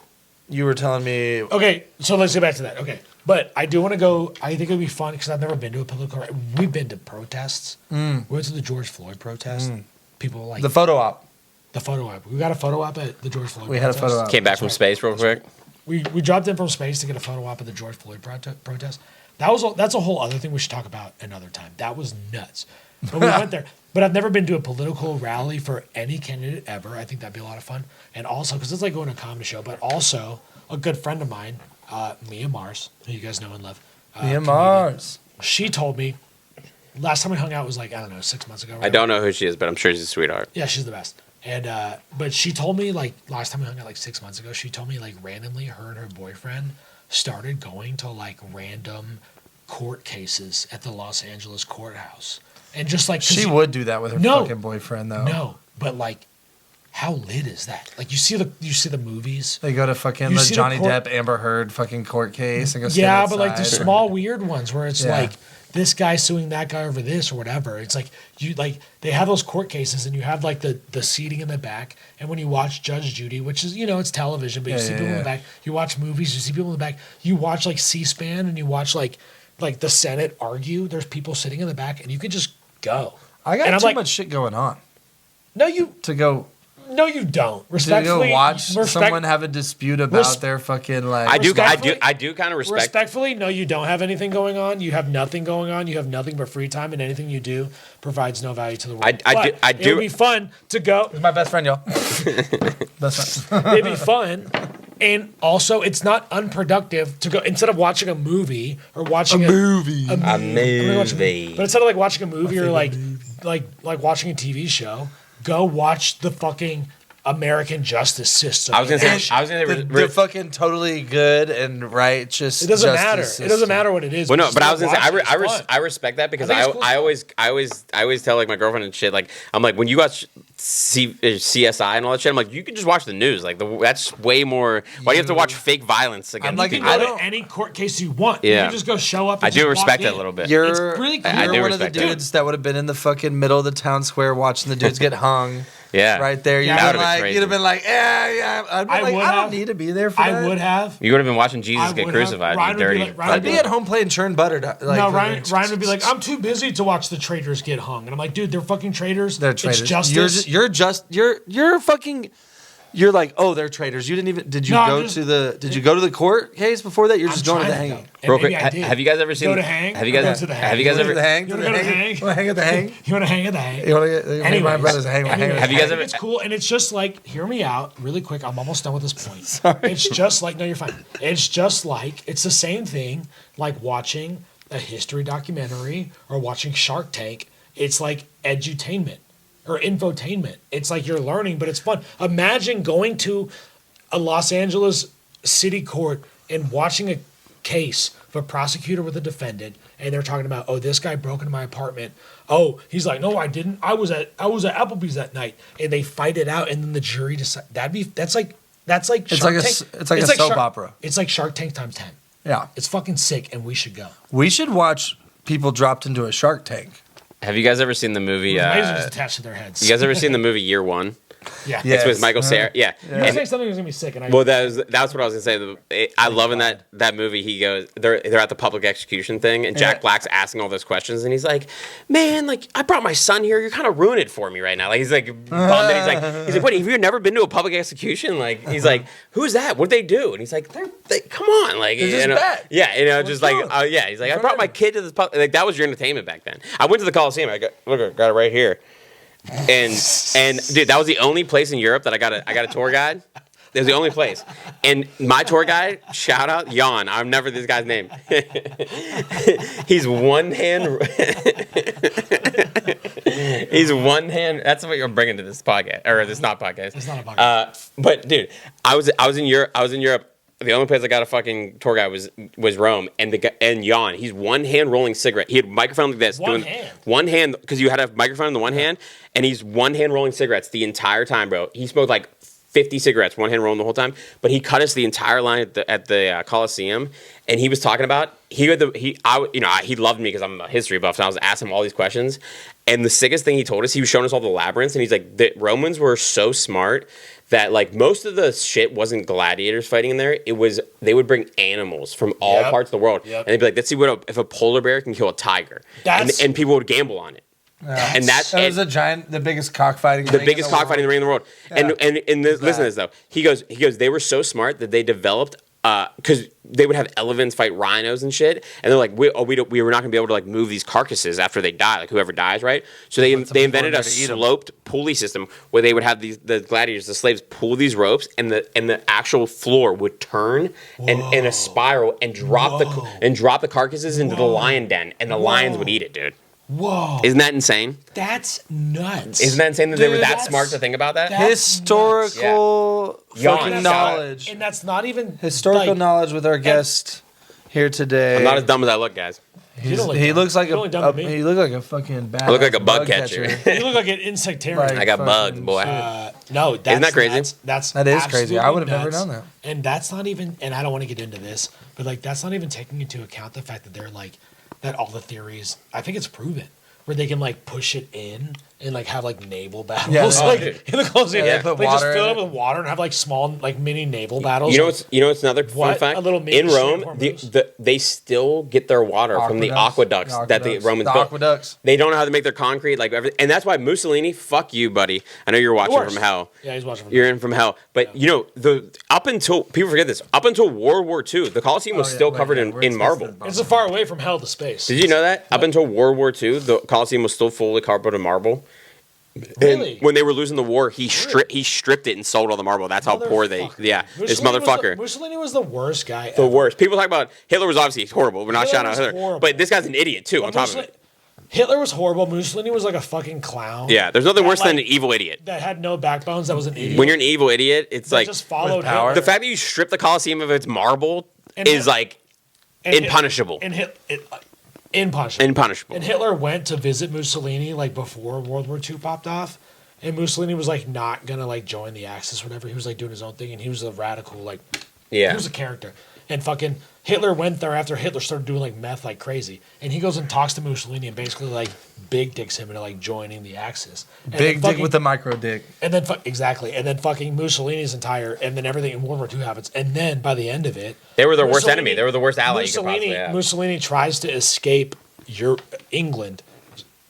you were telling me. Okay, so let's get back to that. Okay, but I do want to go. I think it would be fun because I've never been to a political. We've been to protests. We went to the George Floyd protest. People the photo op. The photo op. We got a photo op at the George Floyd. We had a photo op. Came back from space real quick. We dropped in from space to get a photo op at the George Floyd protest. That's a whole other thing we should talk about another time. That was nuts. But we went there. But I've never been to a political rally for any candidate ever. I think that'd be a lot of fun. And also, because it's like going to a comedy show, but also a good friend of mine, Mia Mars, who you guys know and love. Mia Mars. She told me, last time we hung out was 6 months ago. I don't know who she is, but I'm sure she's a sweetheart. Yeah, she's the best. And but she told me last time we hung out 6 months ago, she told me randomly her and her boyfriend started going to random court cases at the Los Angeles courthouse. And just she would do that with her fucking boyfriend though. No, but how lit is that? You see the movies. They go to fucking the Johnny Depp Amber Heard fucking court case and go. Yeah, but the small weird ones where it's this guy suing that guy over this or whatever. It's they have those court cases and you have the seating in the back. And when you watch Judge Judy, which is it's television, but you see people in the back. You watch movies, you see people in the back. You watch C-SPAN and you watch the Senate argue. There's people sitting in the back and you could just go. I got too much shit going on. No, you don't. Respectfully, to go watch someone have a dispute about their fucking I do kind of respect. Respectfully, no, you don't have anything going on. You have nothing going on. You have nothing but free time, and anything you do provides no value to the world. I do. It would be fun to go. He's my best friend, y'all. Best friend. It'd be fun. And also, it's not unproductive to go instead of watching a movie or watching a movie. But instead of watching a movie or like watching a TV show, go watch the fucking American justice system. I was gonna say, they're fucking totally good and righteous. It doesn't matter. It doesn't matter what it is. Well, no, but I was gonna say I respect that because I always tell like my girlfriend and shit, like I'm like, when you watch CSI and all that shit, I'm like, you can just watch the news. Like that's way more. Why do you have to watch fake violence again? You can go to any court case you want. Yeah. You can just go show up. And I do respect that a little bit. You're really cool. You're one of the dudes that would have been in the fucking middle of the town square watching the dudes get hung. Yeah, right there. You'd have been like, yeah. I don't need to be there for that. I would have. You would have been watching Jesus get crucified. You dirty. I'd be at home playing churn butter. No, Ryan would be like, I'm too busy to watch the traitors get hung, and I'm like, dude, they're fucking traitors. They're traitors. It's justice. You're fucking. You're like, oh, they're traitors. You didn't even. Did you go to the court case before that? You're just going to the hang. Real quick, have you guys ever seen? Go to hang. Have you guys ever? You want to hang at the hang? You want to hang at the hang? You want to hang at the hang? You want to get my brother's hang? Have you guys ever? It's cool, and it's just like, hear me out, really quick. I'm almost done with this point. Sorry. It's just like, no, you're fine. It's just like, it's the same thing like watching a history documentary or watching Shark Tank. It's like edutainment or infotainment. It's like you're learning, but it's fun. Imagine going to a Los Angeles city court and watching a case of a prosecutor with a defendant, and they're talking about, oh, this guy broke into my apartment. Oh, he's like, no, I didn't. I was at Applebee's that night, and they fight it out, and then the jury decide. That's like Shark Tank. It's like a soap opera. It's like Shark Tank times 10. Yeah, it's fucking sick, and we should go. We should watch people dropped into a Shark Tank. Have you guys ever seen the movie? Lasers attached to their heads. You guys ever seen the movie Year One? Yeah, it's with Michael Cera. Yeah, you were saying something was gonna be sick, and that's what I was gonna say. I love in that movie. He goes, they're at the public execution thing, and Jack Black's asking all those questions, and he's like, "Man, like I brought my son here. You're kind of ruining it for me right now." Like he's like bummed. He's like, "What? Have you never been to a public execution?" Like he's like, "Who's that? What'd they do?" And he's like, "They come on, like they're just bad." Yeah, just like yeah. He's like, "I brought my kid to this public." Like that was your entertainment back then. I went to the Coliseum. I got it right here. And dude, that was the only place in Europe that I got a tour guide. It was the only place. And my tour guide, shout out Jan. I'm never this guy's name. He's one hand. He's one hand. That's what you're bringing to this podcast, or this not podcast. It's not a podcast. But dude, I was in Europe. The only place I got a fucking tour guide was Rome, and Jan. He's one hand rolling cigarette. He had a microphone like this, one hand because you had a microphone in the one hand, and he's one hand rolling cigarettes the entire time, bro. He smoked like 50 cigarettes, one hand rolling the whole time. But he cut us the entire line at the Coliseum, and he was talking about he loved me because I'm a history buff, so I was asking him all these questions. And the sickest thing he told us, he was showing us all the labyrinths, and he's like, the Romans were so smart that like most of the shit wasn't gladiators fighting in there. It was they would bring animals from all parts of the world, and they'd be like, let's see if a polar bear can kill a tiger, and people would gamble on it. And that was the biggest cockfighting. The biggest cockfighting ring in the world. Yeah. And listen to this though. He goes. They were so smart that they developed because they would have elephants fight rhinos and shit, and they're like, we were not gonna be able to like move these carcasses after they die, like whoever dies, right? So they invented a sloped pulley system where they would have the gladiators, the slaves, pull these ropes, and the actual floor would turn in a spiral and drop the carcasses into the lion den, and the lions would eat it, dude. Whoa. Isn't that insane? That's nuts. Isn't that insane that they were that smart to think about that? Historical fucking knowledge. And that's not even historical knowledge with our guest here today. I'm not as dumb as I look, guys. He looks like a fucking bad. I look like a bug catcher. You look like an insectarian. I got bugs, boy. No, isn't that crazy? That is crazy. I would have never known that. And that's not even. And I don't want to get into this, but like that's not even taking into account the fact that they're like that all the theories. I think it's proven where they can like push it in and like have like naval battles in the Coliseum. They just fill it up with water and have like small like mini naval battles. You know what's another fun fact? In Rome, they still get their water from the aqueducts that the Romans built. Aqueducts. They don't know how to make their concrete, like everything, and that's why Mussolini. Fuck you, buddy. I know you're watching from hell. Yeah, he's watching. You're in from hell, but you know up until people forget this. Up until World War II, the Coliseum was still covered in marble. It's a far away from hell to space. Did you know that? Up until World War II, the Coliseum was still fully covered in marble. Really? And when they were losing the war, he stripped it and sold all the marble. That's how poor they. Yeah, this motherfucker. Mussolini was the worst guy. The worst. People talk about Hitler was obviously horrible. We're not shouting out Hitler, but this guy's an idiot too. On top of it, Hitler was horrible. Mussolini was like a fucking clown. Yeah, there's nothing worse than like, an evil idiot. That had no backbones. That was an idiot. When you're an evil idiot, it's like just followed power. Hitler. the fact that you strip the Colosseum of its marble is like impunishable. Impunishable. And Hitler went to visit Mussolini like before World War II popped off. And Mussolini was like not gonna like join the Axis or whatever. He was like doing his own thing, and he was a radical, like he was a character. And fucking Hitler went there after Hitler started doing like meth like crazy, and he goes and talks to Mussolini and basically like big dicks him into like joining the Axis. And Big dick with a micro dick. And then exactly, and then fucking Mussolini's entire, and then everything in World War II happens, and then by the end of it, they were their worst enemy. They were the worst ally you could possibly have. Mussolini tries to escape England.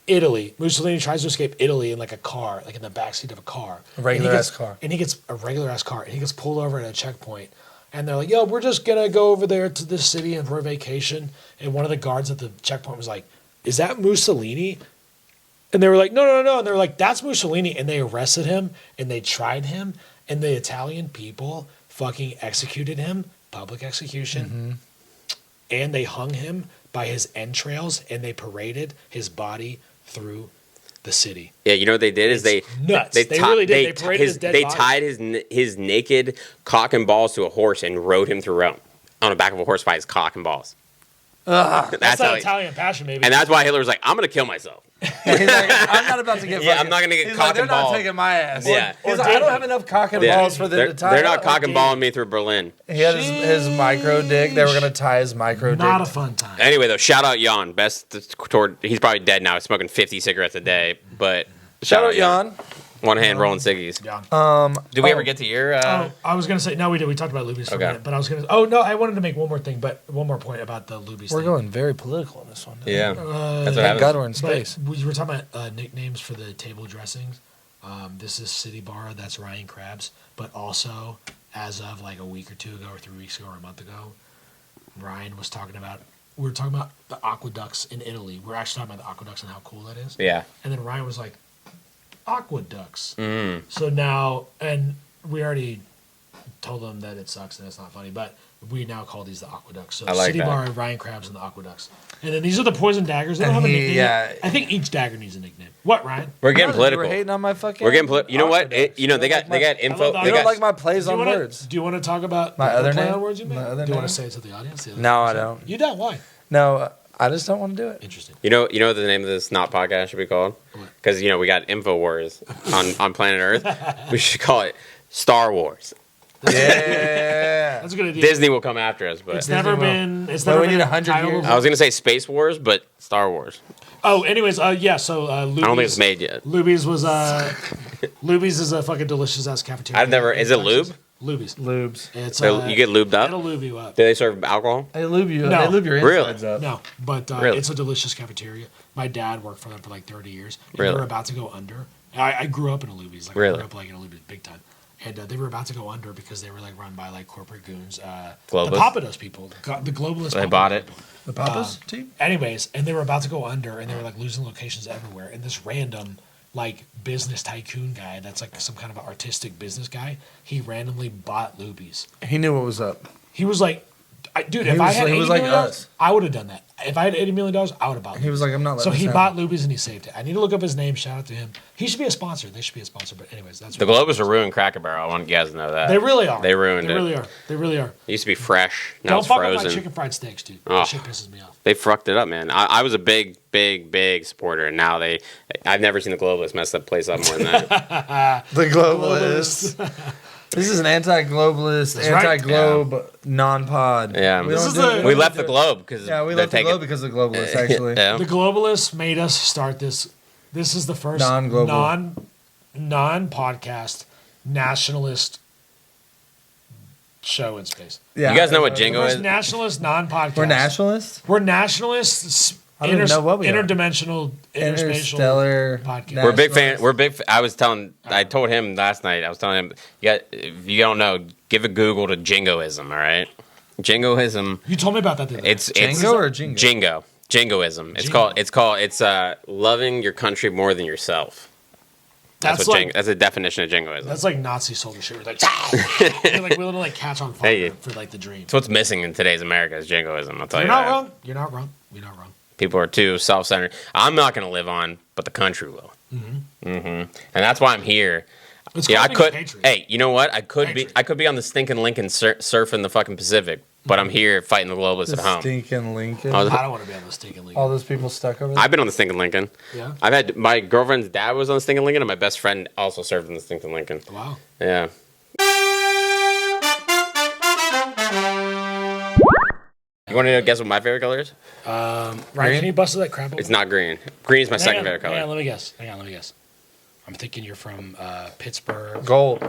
Italy. Mussolini tries to escape Italy in like a car, like in the backseat of a car. A regular ass car. And he gets a regular ass car, and he gets pulled over at a checkpoint. And they're like, yo, we're just going to go over there to this city and for a vacation. And one of the guards at the checkpoint was like, is that Mussolini? And they were like, no. And they were like, that's Mussolini. And they arrested him, and they tried him. And the Italian people fucking executed him, public execution. Mm-hmm. And they hung him by his entrails, and they paraded his body through the city. Yeah, you know what they did is they nuts. They really did. They paraded his dead body. Tied his naked cock and balls to a horse and rode him through Rome on the back of a horse by his cock and balls. That's not Italian passion, maybe. And that's why Hitler was like, I'm gonna kill myself. He's like, I'm not about to get. I'm not gonna get cock and balls. They're not taking my ass. Yeah. He's like, I don't have enough cock and balls for them to tie. They're not cock and balling me through Berlin. He had his micro dick. They were gonna tie his micro dick. Not a fun time. Anyway, though, shout out Jan. He's probably dead now. He's smoking 50 cigarettes a day. But shout out Jan. One hand rolling ciggies. Yeah. Did we ever get to your? I was gonna say no. We did. We talked about Luby's for a minute, but I was gonna. Oh no, I wanted to make one more point about the Luby's. We're going very political in this one. Yeah, that's what thank God we're in But space. we were talking about nicknames for the table dressings. This is City Bar. That's Ryan Krabs. But also, as of like a week or two ago, or 3 weeks ago, or a month ago, Ryan was talking about. We were talking about the aqueducts in Italy. We're actually talking about the aqueducts and how cool that is. Yeah. And then Ryan was like, aqueducts. Mm. So now, and we already told them that it sucks and it's not funny, but we now call these the aqueducts. So I like City that. Bar, Ryan Krabs, and the aqueducts. And then these are the poison daggers. They don't have a nickname. Yeah. I think each dagger needs a nickname. What, Ryan? We're getting political. We're hating on my fucking. We're getting political. You know what? aqueducts. They got info. I You They don't got, like my plays on wanna, words. Do you want to talk about My the other play name? on words you made? My other Do you want name? to say it to the audience? No, I don't. You don't? Why? No, I just don't want to do it. Interesting. you know what the name of this not podcast should be called? Because we got InfoWars on planet Earth. We should call it Star Wars. Yeah. That's a good idea. Disney will come after us, but It's never been. It's Well, never we been need 100 titled- years. I was gonna say Space Wars, but Star Wars. Oh, anyways, yeah. So Luby's, I don't think it's made yet. Luby's was Luby's is a fucking delicious ass cafeteria. I've never. Is it lube? Luby's. Lubes. It's So you get lubed up? It'll lube you up. Do they serve alcohol? They lube you. No. They lube your Really? insides up. No, but Really? it's a delicious cafeteria. My dad worked for them for like 30 years. And Really? They were about to go under. I grew up in a Luby's. Like I Really? grew up like in a Luby's big time. And they were about to go under because they were like run by like corporate goons. Globalists? The Papados people. The globalists. They bought it. The Papas team? Anyways, and they were about to go under, and they were like losing locations everywhere. And this random like business tycoon guy, that's like some kind of an artistic business guy, he randomly bought Luby's. He knew what was up. He was like, dude, He if I was- had he $80 was million, like us. I would have done that. If I had $80 million, I would have bought Luby's. He was like, I'm not So letting he this bought happen. Luby's and he saved it. I need to look up his name. Shout out to him. He should be a sponsor. They should be a sponsor. But anyways, that's The Globus are ruined Cracker Barrel. I want you guys to know that. They really are. They ruined They it. really are. They really are. It used to be fresh. Now Don't it's fuck up my frozen. chicken fried steaks, dude. Oh. That shit pisses me off. They fucked it up, man. I was a big supporter, and now I've never seen the Globalists mess that place up more than that. The globalists. This is an anti-globalist, right. anti-globe non-pod. Yeah. We, This don't is do a- it. We left the globe because Yeah, we left the globe because of globalists, actually. Yeah. The globalists made us start this. This is the first Non-global. non-podcast nationalist show in space. Yeah. You guys know what Jingo First is? nationalist non-podcast. We're nationalists? We're nationalists. I don't even know what we are. Interdimensional, interspatial Interstellar. podcast. We're big fan. nationalists. We're big. I told him last night. I was telling him, if you don't know, give a Google to Jingoism. All right, Jingoism. You told me about that the other day. It's Django or Jingo? Jingoism. Jingo. It's loving your country more than yourself. That's what like that's a definition of Jingoism. that's like Nazi soldier shit. We're like, we're like willing to like catch on fire Hey. for like the dream. It's what's missing in today's America is Jingoism. I'll tell You're you not that. wrong. You're not wrong. You're not wrong. People are too self-centered. I'm not going to live on, but the country will. And that's why I'm here. Yeah, I could. Hey, you know what? I could be on the stinking Lincoln surfing the fucking Pacific, but I'm here fighting the globalists at home. Stinking Lincoln. I don't want to be on the stinking Lincoln. All those people stuck over there. I've been on the stinking Lincoln. Yeah. I've had my girlfriend's dad was on the stinking Lincoln, and my best friend also served in the stinking Lincoln. Wow. Yeah. You want to guess what my favorite color is? Ryan, can you bust that crap open? It's not green. Green is my second favorite color. Hang on, let me guess. I'm thinking you're from Pittsburgh. Gold.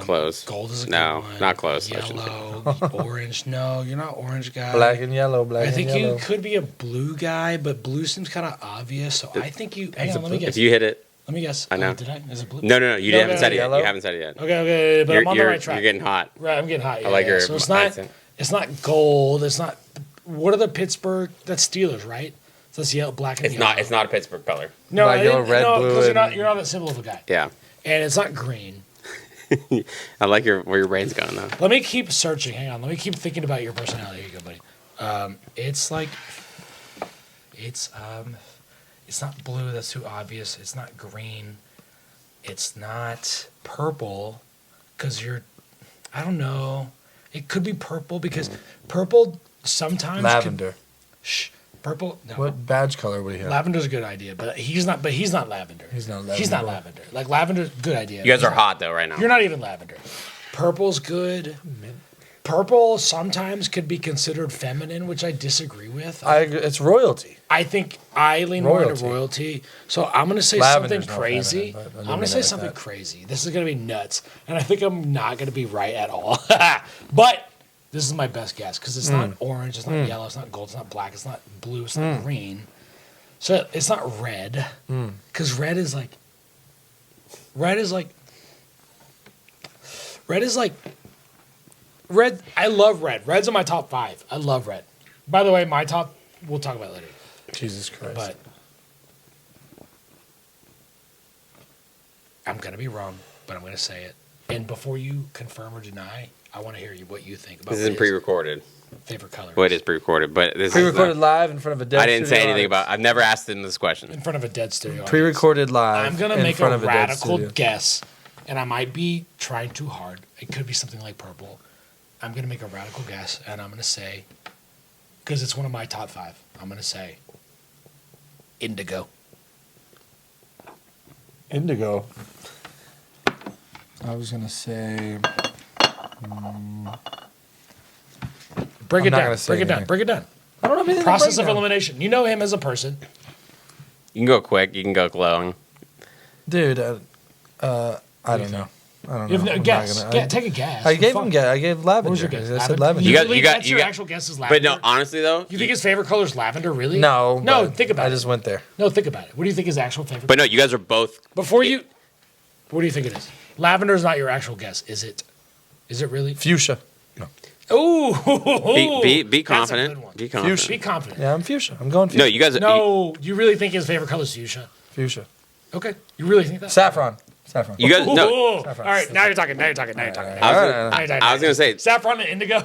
Close. Gold is a good No, one. not close. Yellow, orange. No, you're not orange guy. Black and yellow. I think you could be a blue guy, but blue seems kind of obvious. So I think you. Hang on, let me guess. If you hit it. Let me guess. I know. Did I? Is it blue? No. You haven't said it yet. Yellow? You haven't said it yet. Okay, but I'm on the right track. You're getting hot. Right, I'm getting hot. Yeah, I like your So it's not. accent. It's not gold. It's not. What are the Pittsburgh? That's Steelers, right? So that's yellow, black, and It's yellow. not. It's not a Pittsburgh color. No, Black, yellow, red, blue, because and- you're not that simple of a guy. Yeah. And it's not green. I like where your brain's going though. Let me keep searching. Hang on. Let me keep thinking about your personality. Here you go, buddy. It's like, it's not blue. That's too obvious. It's not green. It's not purple, because I don't know. It could be purple because purple sometimes. Lavender. Purple. No. What badge color would he have? Lavender's a good idea, but he's not. But he's not lavender. He's not lavender. He's not lavender. Like lavender's a good idea. You guys are hot though right now. You're not even lavender. Purple's good. Purple sometimes could be considered feminine, which I disagree with. It's royalty. I think I lean more into Royalty. royalty. So I'm going to say Lavender's something not crazy. feminine, but I I'm didn't going mean to say it like something that. crazy. This is going to be nuts. And I think I'm not going to be right at all. But this is my best guess because it's not orange, it's not yellow, it's not gold, it's not black, it's not blue, it's not green. So it's not red. Because red is like. Red, I love red. Red's in my top 5. I love red. By the way, my top, we'll talk about it later. Jesus Christ. But I'm going to be wrong, but I'm going to say it. And before you confirm or deny, I want to hear what you think about This isn't pre-recorded. favorite color. Well, it is pre-recorded, but this Pre-recorded is live in front of a dead I didn't say studio anything audience. about. I've never asked him this question. In front of a dead stereo audience. Pre-recorded live. I'm going to in make front a of dead radical studio. guess, and I might be trying too hard. It could be something like purple. I'm going to make a radical guess, and I'm going to say, because it's one of my top 5, I'm going to say indigo. Indigo. I was gonna say. Break I'm it not down. gonna say Break it down. anything. Break it down. I don't have anything. Process to of break down. elimination. You know him as a person. You can go quick. You can go glowing. Dude. I don't know. I don't You know. have no I'm not guess. gonna- Take a guess. I For gave fun. him guess. I gave lavender. What was your guess? I said Lavender? lavender. You got- really? you got- That's you your got- actual guess is But lavender. no, honestly though. You think his favorite color is lavender? Really? No. No. but Think about I it. just went there. No, think about it. What do you think his actual favorite? But no, you guys are both. Before you, what do you think it is? Lavender is not your actual guess, is it? Is it really? Fuchsia. Ooh. Be That's a confident. good one. Be confident. Fuchsia. Be confident. Yeah, I'm fuchsia. I'm going fuchsia. No, you guys. No, you really think his favorite color is fuchsia? Fuchsia. Okay, you really think that? Saffron. Saffron. You guys. No. Ooh. All Saffron. right, now you're talking. Now you're talking. Now you're talking. I was, Alright, gonna, alright. I was gonna say. Saffron and indigo.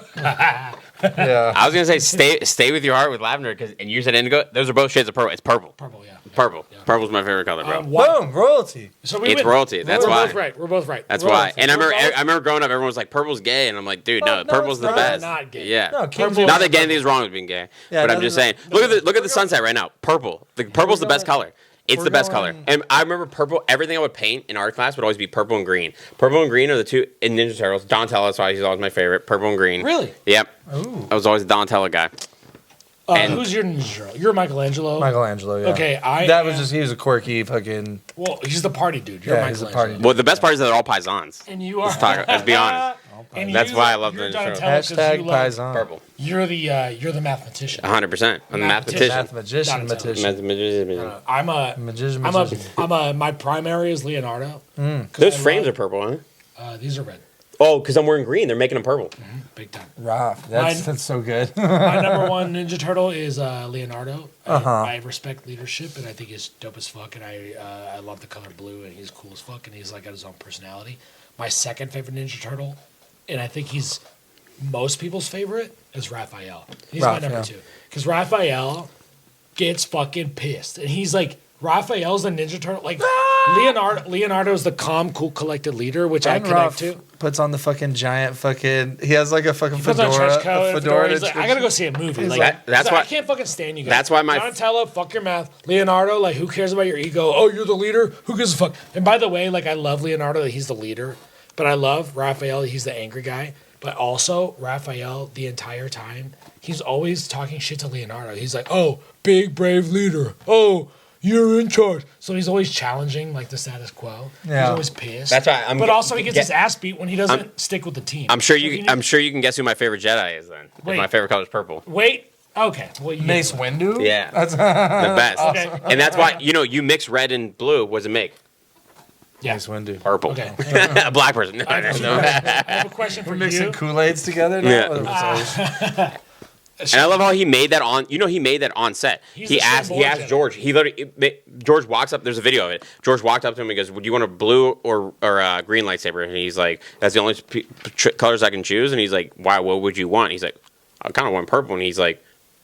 Yeah. I was gonna say stay with your heart with lavender and you said indigo. Those are both shades of purple. It's purple. Purple, yeah. Purple. Yeah. Purple's my favorite color, bro. What? Boom. Royalty. So we It's win. royalty, that's We're why. both right. We're both right. That's We're why. both- And I we're remember both- I remember growing up, everyone was like, "Purple's gay," and I'm like, "Dude, no, No, purple's it's the not. best." Not gay. Yeah. No, kids Purple- Not that anything's wrong with being gay, Yeah, but I'm no, just no, saying. Look at the sunset right now. Purple. The purple's the best color. It's we're the best color. going- And I remember purple. Everything I would paint in art class would always be purple and green. Purple and green are the two in Ninja Turtles. Donatello, that's why he's always my favorite. Purple and green. Really? Yep. Ooh. I was always a Donatello guy. And- Who's your Ninja Turtle? You're Michelangelo. Michelangelo. Yeah. Okay, That was just he was a quirky fucking. Well, he's the party dude. You're Yeah, he's Michelangelo. the party dude. Well, the best part is that they're all paisans. And you are. Let's be honest. And That's you- why I love you're Ninja Turtles. Donatello 'cause Hashtag you love- Paisan. Purple. You're the mathematician. 100%. I'm a Mathematician. mathematician. Mathematician. I'm a. Magician. My primary is Leonardo. 'Cause Those I frames love- are purple, huh? These are red. Oh, because I'm wearing green. They're making them purple. Big time. Raph. Mine- That's so good. My number one Ninja Turtle is Leonardo. Uh-huh. I respect leadership, and I think he's dope as fuck, and I love the color blue, and he's cool as fuck, and he's like got his own personality. My second favorite Ninja Turtle, and I think he's most people's favorite, is Raphael. He's my Raph, number yeah. 2 because Raphael gets fucking pissed, and he's like, Raphael's the Ninja Turtle. Like Leonardo's the calm, cool, collected leader, which I connect to. Puts on the fucking giant fucking. He has like a fucking Puts on a fedora. trench coat, A fedora. He's like, I gotta go see a movie. Like, that's he's why I can't fucking stand you guys. That's why Donatello, fuck your math. Leonardo, like, who cares about your ego? Oh, you're the leader. Who gives a fuck? And by the way, like, I love Leonardo that he's the leader, but I love Raphael. He's the angry guy. But also Raphael, the entire time, he's always talking shit to Leonardo. He's like, oh, big brave leader. Oh, you're in charge. So he's always challenging like the status quo. Yeah. He's always pissed. That's why but also he gets his ass beat when he doesn't stick with the team. I'm sure you can guess who my favorite Jedi is then. Wait, my favorite color is purple. Wait. Okay. Well, Mace Windu? Yeah. That's the best. Okay. And that's why you mix red and blue, what does it make? Yeah. Mace Windu. Purple. Okay. A black person. I have a question for We're you. mixing Kool-Aids together now? Yeah. And I love how he made that on. He made that on set. He asked George. He literally George walks up. There's a video of it. George walked up to him and goes, "Would you want a blue or green lightsaber?" And he's like, "That's the only colors I can choose." And he's like, "Why? What would you want?" He's like, "I kind of want purple." And he's like,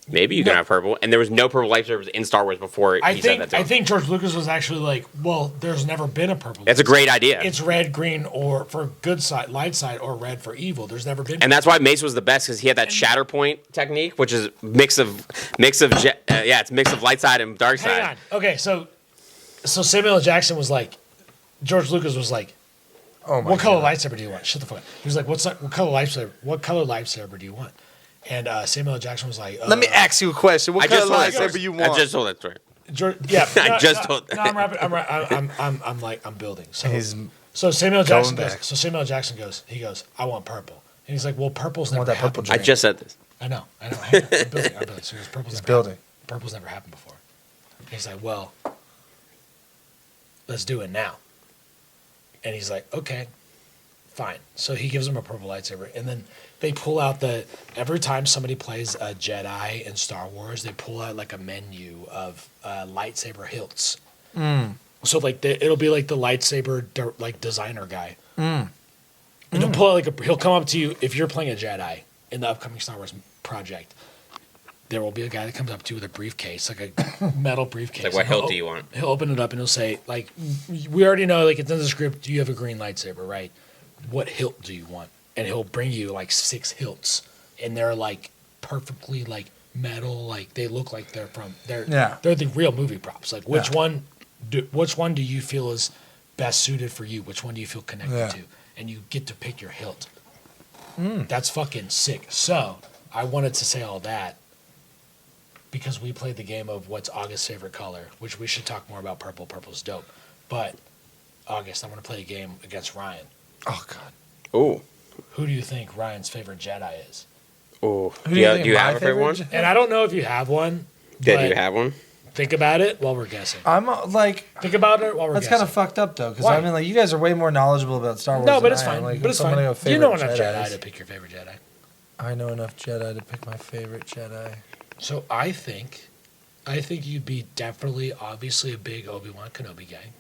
"Maybe you can have purple." And there was no purple lightsabers in Star Wars before he said that to him. I think George Lucas was actually like, "Well, there's never been a purple." That's a great idea. It's red, green, or for good side, light side, or red for evil. There's never been. And that's why Mace was the best because he had that shatter point technique, which is mix of it's mix of light side and dark side. Hang on. Okay, so Samuel L. Jackson was like, George Lucas was like, Oh my what color lightsaber do you want? Shut the fuck up. He was like, what color lightsaber do you want? And Samuel L. Jackson was like, Let me ask you a question. What color lightsaber you want? I just told that story. I'm building. So Samuel L. Jackson goes, I want purple. And he's like, well, purple's never happened. I just said this. I know. Hang on. I'm building. So he goes, Purple's never happened before. And he's like, well, let's do it now. And he's like, okay, fine. So he gives him a purple lightsaber, and then they pull out every time somebody plays a Jedi in Star Wars, they pull out like a menu of lightsaber hilts. So like it'll be like the lightsaber like designer guy. And he'll pull out he'll come up to you if you're playing a Jedi in the upcoming Star Wars project. There will be a guy that comes up to you with a briefcase, like a metal briefcase. Like, what hilt do you want? He'll open it up and he'll say, like, we already know, like, it's in the script, you have a green lightsaber, right? What hilt do you want? And he'll bring you, like, 6 hilts. And they're, like, perfectly, like, metal. Like, they look like they're the real movie props. Like, which one do you feel is best suited for you? Which one do you feel connected to? And you get to pick your hilt. That's fucking sick. So, I wanted to say all that because we played the game of what's August's favorite color, which we should talk more about purple. Purple's dope. But, August, I want to play a game against Ryan. Oh, God. Oh. Who do you think Ryan's favorite Jedi is? Oh. Do you have a favorite one? And I don't know if you have one. Yeah, do you have one? Think about it while we're guessing. Think about it while we're guessing. That's kind of fucked up, though, because I mean, like, you guys are way more knowledgeable about Star Wars. No, but it's fine. Like, but it's fine. You know enough Jedi to pick your favorite Jedi. I know enough Jedi to pick my favorite Jedi. So I think you'd be definitely, obviously, a big Obi-Wan Kenobi guy.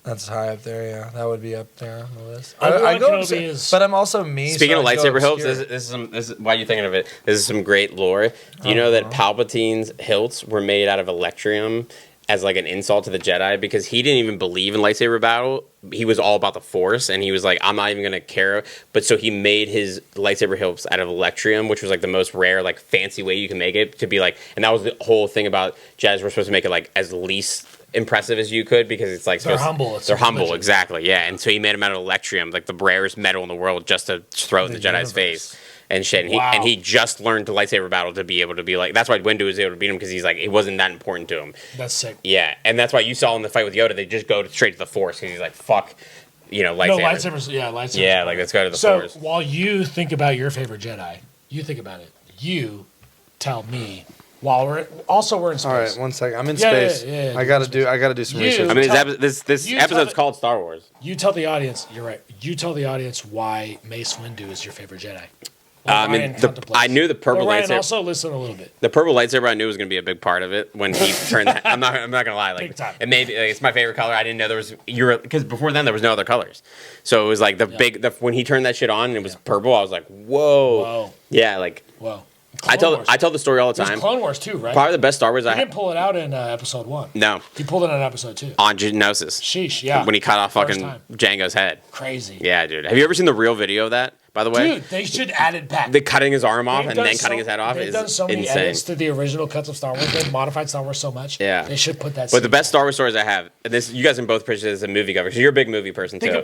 That's high up there, yeah. That would be up there on the list. I go Kenobi but I'm also me. Speaking of lightsaber hilts, this is why are you thinking of it? This is some great lore. Do you know that Palpatine's hilts were made out of electrium as like an insult to the Jedi because he didn't even believe in lightsaber battle. He was all about the Force, and he was like, I'm not even gonna care. But so he made his lightsaber hilts out of electrium, which was like the most rare, like fancy way you can make it to be like. And that was the whole thing about Jedi's. We're supposed to make it like as least impressive as you could because it's like they're humble. They're humble, exactly. Yeah, and so he made them out of electrium, like the rarest metal in the world, just to throw it in the Jedi's face. And shit, and he just learned the lightsaber battle to be able to be like. That's why Windu was able to beat him because he's like it wasn't that important to him. That's sick. Yeah, and that's why you saw in the fight with Yoda, they just go straight to the Force because he's like, "Fuck, lightsabers." No lightsabers. Yeah, lightsabers. Yeah, like let's go to the Force. So while you think about your favorite Jedi, you think about it. You tell me while we're in space. All right, 1 second. I'm in space. Yeah, I gotta do some research. I mean, this episode's called Star Wars. You tell the audience. You're right. You tell the audience why Mace Windu is your favorite Jedi. I knew the purple lightsaber. Also, listen a little bit. The purple lightsaber, I knew was going to be a big part of it when he turned that. I'm not going to lie. Like, big time. It made it's my favorite color. I didn't know there was because before then there was no other colors. So it was like when he turned that shit on and it was purple. I was like, whoa. Yeah, like whoa. I tell the story all the There's time. Clone Wars too, right? Probably the best Star Wars He I didn't pull it out in episode 1. No. He pulled it in episode 2. On Geonosis. Sheesh, yeah. When he cut off First fucking time. Django's head. Crazy. Yeah, dude. Have you ever seen the real video of that, by the way? Dude, they should add it back. The cutting his arm off They've and done then cutting his head off They've is done so many insane. edits to the original cuts of Star Wars. They've modified Star Wars so much. Yeah. They should put that. But the best Star Wars stories I have, and this you guys can both appreciate as a movie cover, because you're a big movie person too.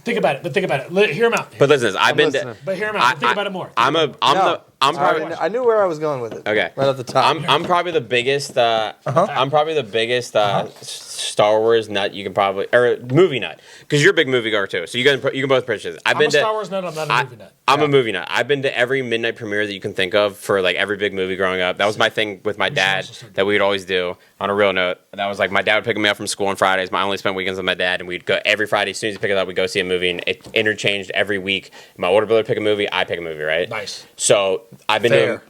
Think about it. Hear him out. But listen, I've been to. But hear him out. Think about it more. I knew where I was going with it. Okay. Right at the top. I'm probably the biggest. I'm probably the biggest Star Wars nut you can probably, or movie nut, because you're a big movie goer too. So you can both appreciate this. I'm a Star Wars nut. I'm not a movie nut. I'm a movie nut. I've been to every midnight premiere that you can think of for like every big movie growing up. That was my thing with my dad that we'd always do. On a real note, that was like my dad would pick me up from school on Fridays. I only spent weekends with my dad, and we'd go every Friday. As soon as he picked it up, we'd go see a movie, and it interchanged every week. My older brother would pick a movie, I pick a movie, right? Nice. So I've been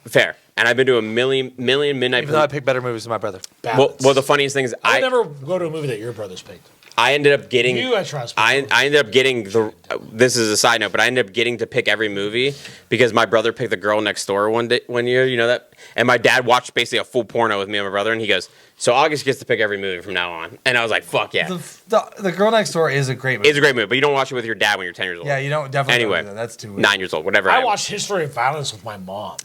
fair. And I've been to a million midnight. Even though I pick better movies than my brother. Well, the funniest thing is I would never go to a movie that your brothers picked. I ended up getting. I trust. I ended up getting the. This is a side note, but I ended up getting to pick every movie because my brother picked The Girl Next Door one year. You know that, and my dad watched basically a full porno with me and my brother, and he goes, "So August gets to pick every movie from now on." And I was like, "Fuck yeah!" The Girl Next Door is a great movie. It's a great movie, but you don't watch it with your dad when you're 10 years old. Yeah, you don't definitely. Anyway, don't do that. That's too weird. 9 years old, whatever. I watched History of Violence with my mom.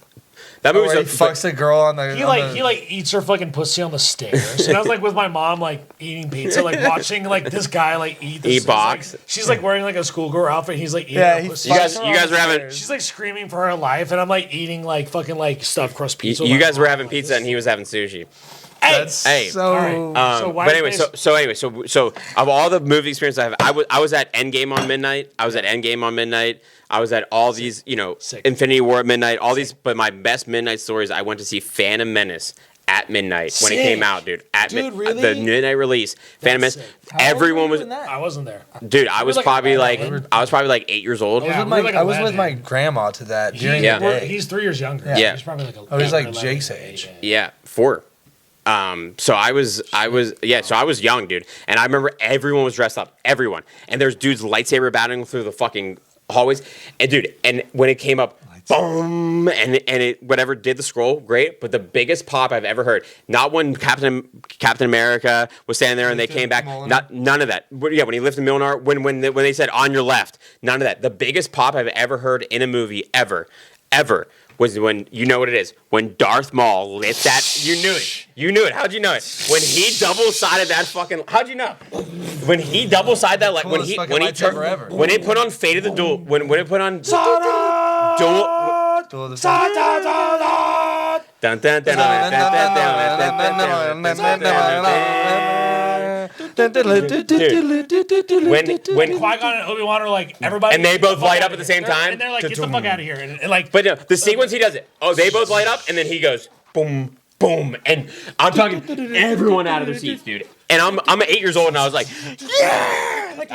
That movie's where he fucks a girl on the. He eats her fucking pussy on the stairs, and I was like with my mom, like eating pizza, like watching like this guy like eat box. Like, she's like wearing like a schoolgirl outfit. He's like eating her pussy. You guys were having. She's like screaming for her life, and I'm like eating like fucking like stuffed crust pizza. You guys were having pizza, and he was having sushi. Hey, so. But anyway, so of all the movie experiences I have, I was at Endgame on midnight. I was at all these, Infinity War at midnight. All these, but my best midnight stories, I went to see Phantom Menace at midnight when it came out, dude. Really? The midnight release, Phantom Menace. Everyone was. I wasn't there, dude. I was probably like 8 years old. I was with my grandma to that during the day. He's 3 years younger. Yeah. He's probably like. He's like Jake's age. Yeah, 4. So I was young, dude, and I remember everyone was dressed up, everyone, and there's dudes lightsaber battling through the fucking hallways, and dude, and when it came up, boom, and it whatever did the scroll, great, but the biggest pop I've ever heard, not when Captain America was standing there and they came back, none of that. When he lifted Mjolnir, when they said on your left, none of that. The biggest pop I've ever heard in a movie ever. Was when, you know what it is, when Darth Maul lit that, you knew it, how'd you know it? When he double-sided that fucking, how'd you know? When he double-sided that, like, when it put on Fate of the Duel, when it put on Duel of the dun dun dun when Qui-Gon and Obi-Wan are like everybody, and they both light up at the same time, and they're like, "Get the fuck out of here!" And like, but no, the sequence he does it. Oh, they both light up, and then he goes boom, boom, and I'm talking everyone out of their seats, dude. And I'm 8 years old, and I was like, yeah, like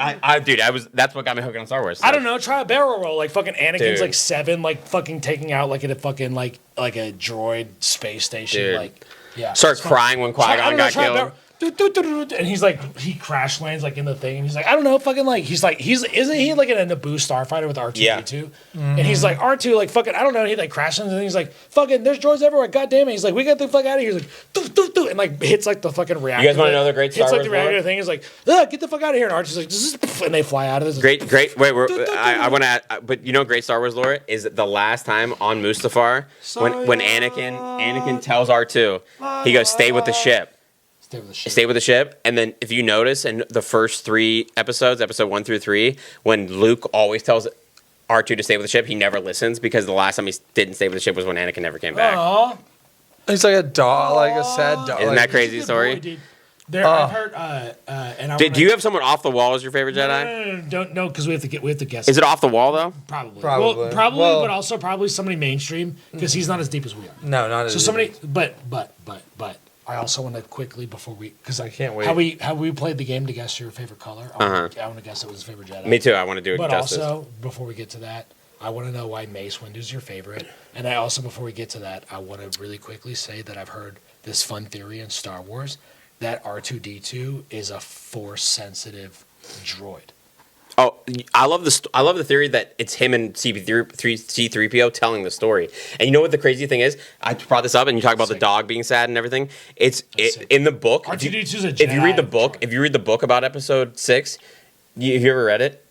that's what got me hooked on Star Wars. So. I don't know, try a barrel roll, like fucking Anakin's Dude. like 7, like fucking taking out like at a fucking like a droid space station, Dude. like yeah. Start crying when Qui-Gon got killed. And he's like, he crash lands like in the thing, and he's like, I don't know, fucking like, isn't he like in a Naboo starfighter with R2D2? Yeah. And he's like, R2, like fucking, I don't know, and he like crash lands, and he's like, fucking, there's droids everywhere, god damn it. He's like, we got the fuck out of here. He's like, doo, doo, doo, and like hits like the fucking reactor. You guys want to know the great Star Wars? Hits like the reactor thing. He's like, get the fuck out of here. And R2's like, zzz, and they fly out of this. Great. Wait, I want to add, but great Star Wars lore is the last time on Mustafar when Anakin tells R2, he goes, stay with the ship. Stay with the ship. And then if you notice in the first 3 episodes, episode 1 through 3, when Luke always tells R2 to stay with the ship, he never listens because the last time he didn't stay with the ship was when Anakin never came back. Aww. He's like a dog, like a sad dog. Isn't that crazy story? Boy, I've heard. And do you have someone off the wall as your favorite Jedi? No, don't know because we have to guess. Is it off the wall though? Probably. Well, but also probably somebody mainstream because he's not as deep as we are. No, not as so somebody. But I also want to quickly before we because I can't wait. How we played the game to guess your favorite color. I want to guess it was his favorite Jedi. Me too. I want to do it. But justice. also before we get to that, I want to know why Mace Windu is your favorite. And I also before we get to that, I want to really quickly say that I've heard this fun theory in Star Wars that R2D2 is a Force sensitive droid. Oh, I love the theory that it's him and C3PO telling the story. And you know what the crazy thing is? I brought this up, and you talk about the dog being sad and everything. In the book. R2D2's a Jedi. If you read the book about Episode 6, have you ever read it?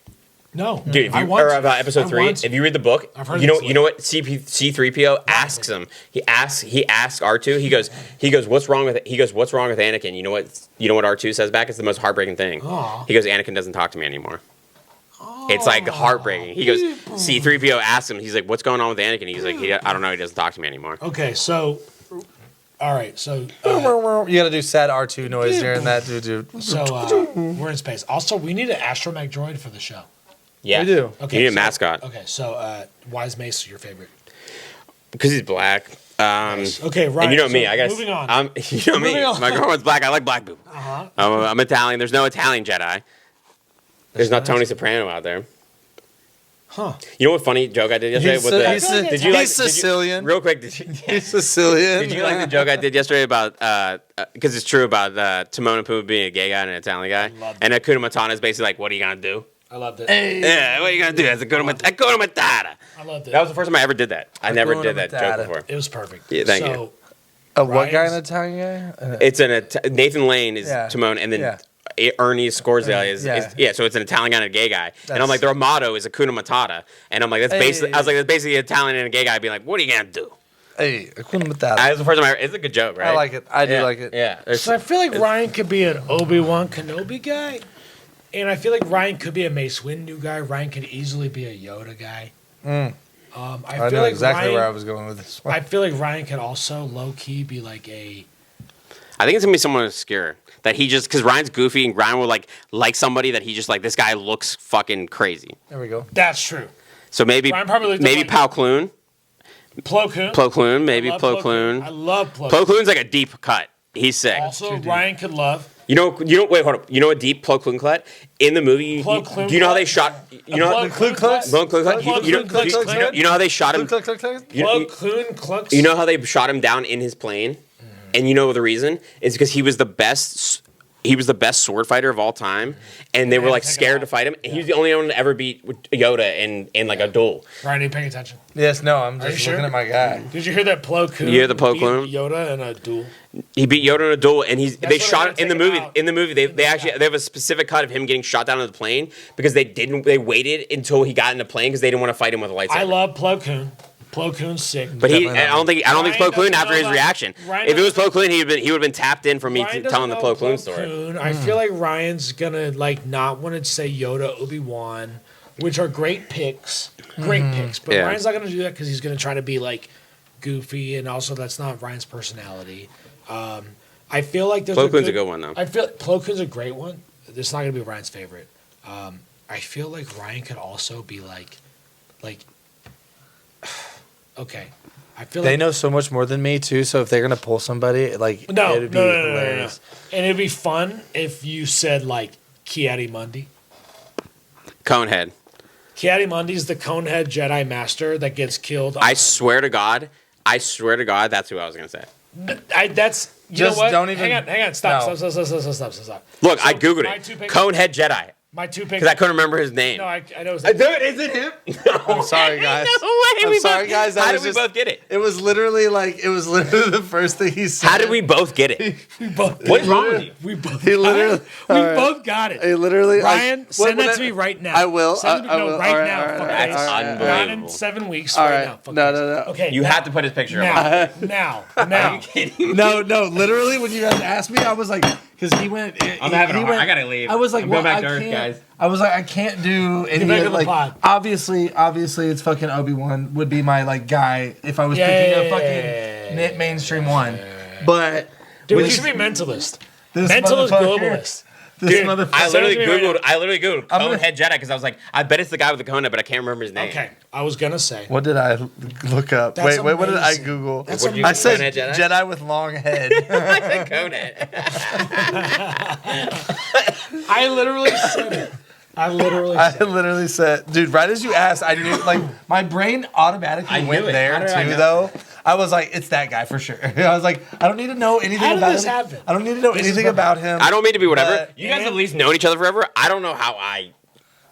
No, dude. About Episode 3, if you read the book, you know what C3PO asks him. He asks R2. He goes, what's wrong with it? He goes, what's wrong with Anakin? You know what R2 says back? It's the most heartbreaking thing. Aww. He goes, Anakin doesn't talk to me anymore. It's like heartbreaking. He goes, C3PO asks him, he's like, what's going on with Anakin? He's like, I don't know, he doesn't talk to me anymore. Okay, so, all right, so. You gotta do sad R2 noise during that, dude. So, we're in space. Also, we need an astromech droid for the show. Yeah. We do. Okay, you need a mascot. Okay, so, why is Mace your favorite? Because he's black. Nice. Okay, right. And you know me, I guess. Moving on. You know me. My girlfriend's black. I like black people. Uh-huh. I'm Italian. There's no Italian Jedi. There's not Tony Soprano out there. Huh. You know what funny joke I did yesterday? He's Sicilian. Real quick, He's Sicilian. did you like the joke I did yesterday about, because it's true about Timon and Pumbaa being a gay guy and an Italian guy? And Hakuna Matata is basically like, what are you going to do? I loved it. Hey. Yeah, what are you going to do? That's Hakuna Matata. I loved it. That was the first time I ever did that. I never did that joke before. It was perfect. Yeah, thank you. A what guy, an Italian guy? It's Nathan Lane is Timon, and then Ernie Scorsese is so it's an Italian guy and a gay guy. And I'm like, their motto is Hakuna Matata. And I'm like, that's basically that's basically an Italian and a gay guy being like, what are you gonna do? Hey, Hakuna Matata. That's the first time it's a good joke, right? I like it. I do like it. Yeah. So I feel like Ryan could be an Obi-Wan Kenobi guy. And I feel like Ryan could be a Mace Windu guy. Ryan could easily be a Yoda guy. I know exactly where I was going with this one. I feel like Ryan could also low-key be like a... I think it's going to be someone obscure. That he just... Because Ryan's goofy and Ryan will like somebody that he just like, this guy looks fucking crazy. There we go. That's true. So maybe Pao Clune. Plo Koon. Plo Koon, maybe Plo Koon. I love Plo Koon. Plo Koon's like a deep cut. He's sick. Also, Ryan could love... wait, hold up. You know what deep Plo Koon cut? In the movie, do you know how they shot... You know how they shot him... Plo Koon Klux. You know how they shot him down in his plane? And you know the reason? It's because he was the best... He was the best sword fighter of all time, and they were like scared to fight him. And he was the only one to ever beat Yoda in like a duel. Ryan, are you paying attention? Yes, no, I'm just looking at my guy. Did you hear that Plo Koon? You hear the Plo Koon? Yoda in a duel. He beat Yoda in a duel, and they shot him in the movie. In the movie, they have a specific cut of him getting shot down in the plane because they waited until he got in the plane because they didn't want to fight him with a lightsaber. I love Plo Koon. Plo Koon's sick. But I don't think Plo Koon after his reaction. If it was Plo Koon, he would have been tapped in from me telling the Plo Koon story. I feel like Ryan's gonna not want to say Yoda, Obi-Wan, which are great picks. Great picks. But Ryan's not gonna do that because he's gonna try to be like goofy, and also that's not Ryan's personality. I feel like there's Plo Koon's a good one though. I feel Plo Koon's a great one. It's not gonna be Ryan's favorite. I feel like Ryan could also be like. Okay, I feel they know so much more than me too. So if they're gonna pull somebody, it'd be hilarious. And it'd be fun if you said like Ki-Adi-Mundi. Conehead. Ki-Adi-Mundi's the Conehead Jedi Master that gets killed. I swear to God, that's who I was gonna say. Don't even. Hang on. Stop. Look, I googled it. Conehead Jedi. My two picks. Because I couldn't remember his name. No, I know his name. Dude, is it him? No, I'm sorry, guys. No way. I'm sorry, guys. How did we both get it? It was literally the first thing he said. How did we both get it? We both. What's wrong with you? We both. He literally. Both got it. He literally. Ryan, send that to me right now. I will. Send it to me right now. That's unbelievable. Not in 7 weeks. All right now. No. Okay. You have to put his picture up. Now. Are you kidding me? No. Literally, when you guys asked me, I was like, because he went. I'm having a heart. I gotta leave. I was like, go back to Earth, guys. I was like, I can't do any of like. Obviously, it's fucking Obi-Wan would be my like guy if I was picking a fucking mainstream one. But dude, we should be mentalist. Mentalist globalist. Dude, I literally googled Conehead Jedi because I was like, I bet it's the guy with the cone head, but I can't remember his name. Okay, I was gonna say. What did I look up? That's wait, what did I amazing. Google? I said Jedi with long head. I said Conehead. I literally said it. I literally said, dude, right as you asked, I knew, like, my brain automatically went there too, though. I was like, it's that guy for sure. I was like, I don't need to know anything about him. I don't need to know anything about him. I don't mean to be whatever. You guys have at least known each other forever. I don't know how I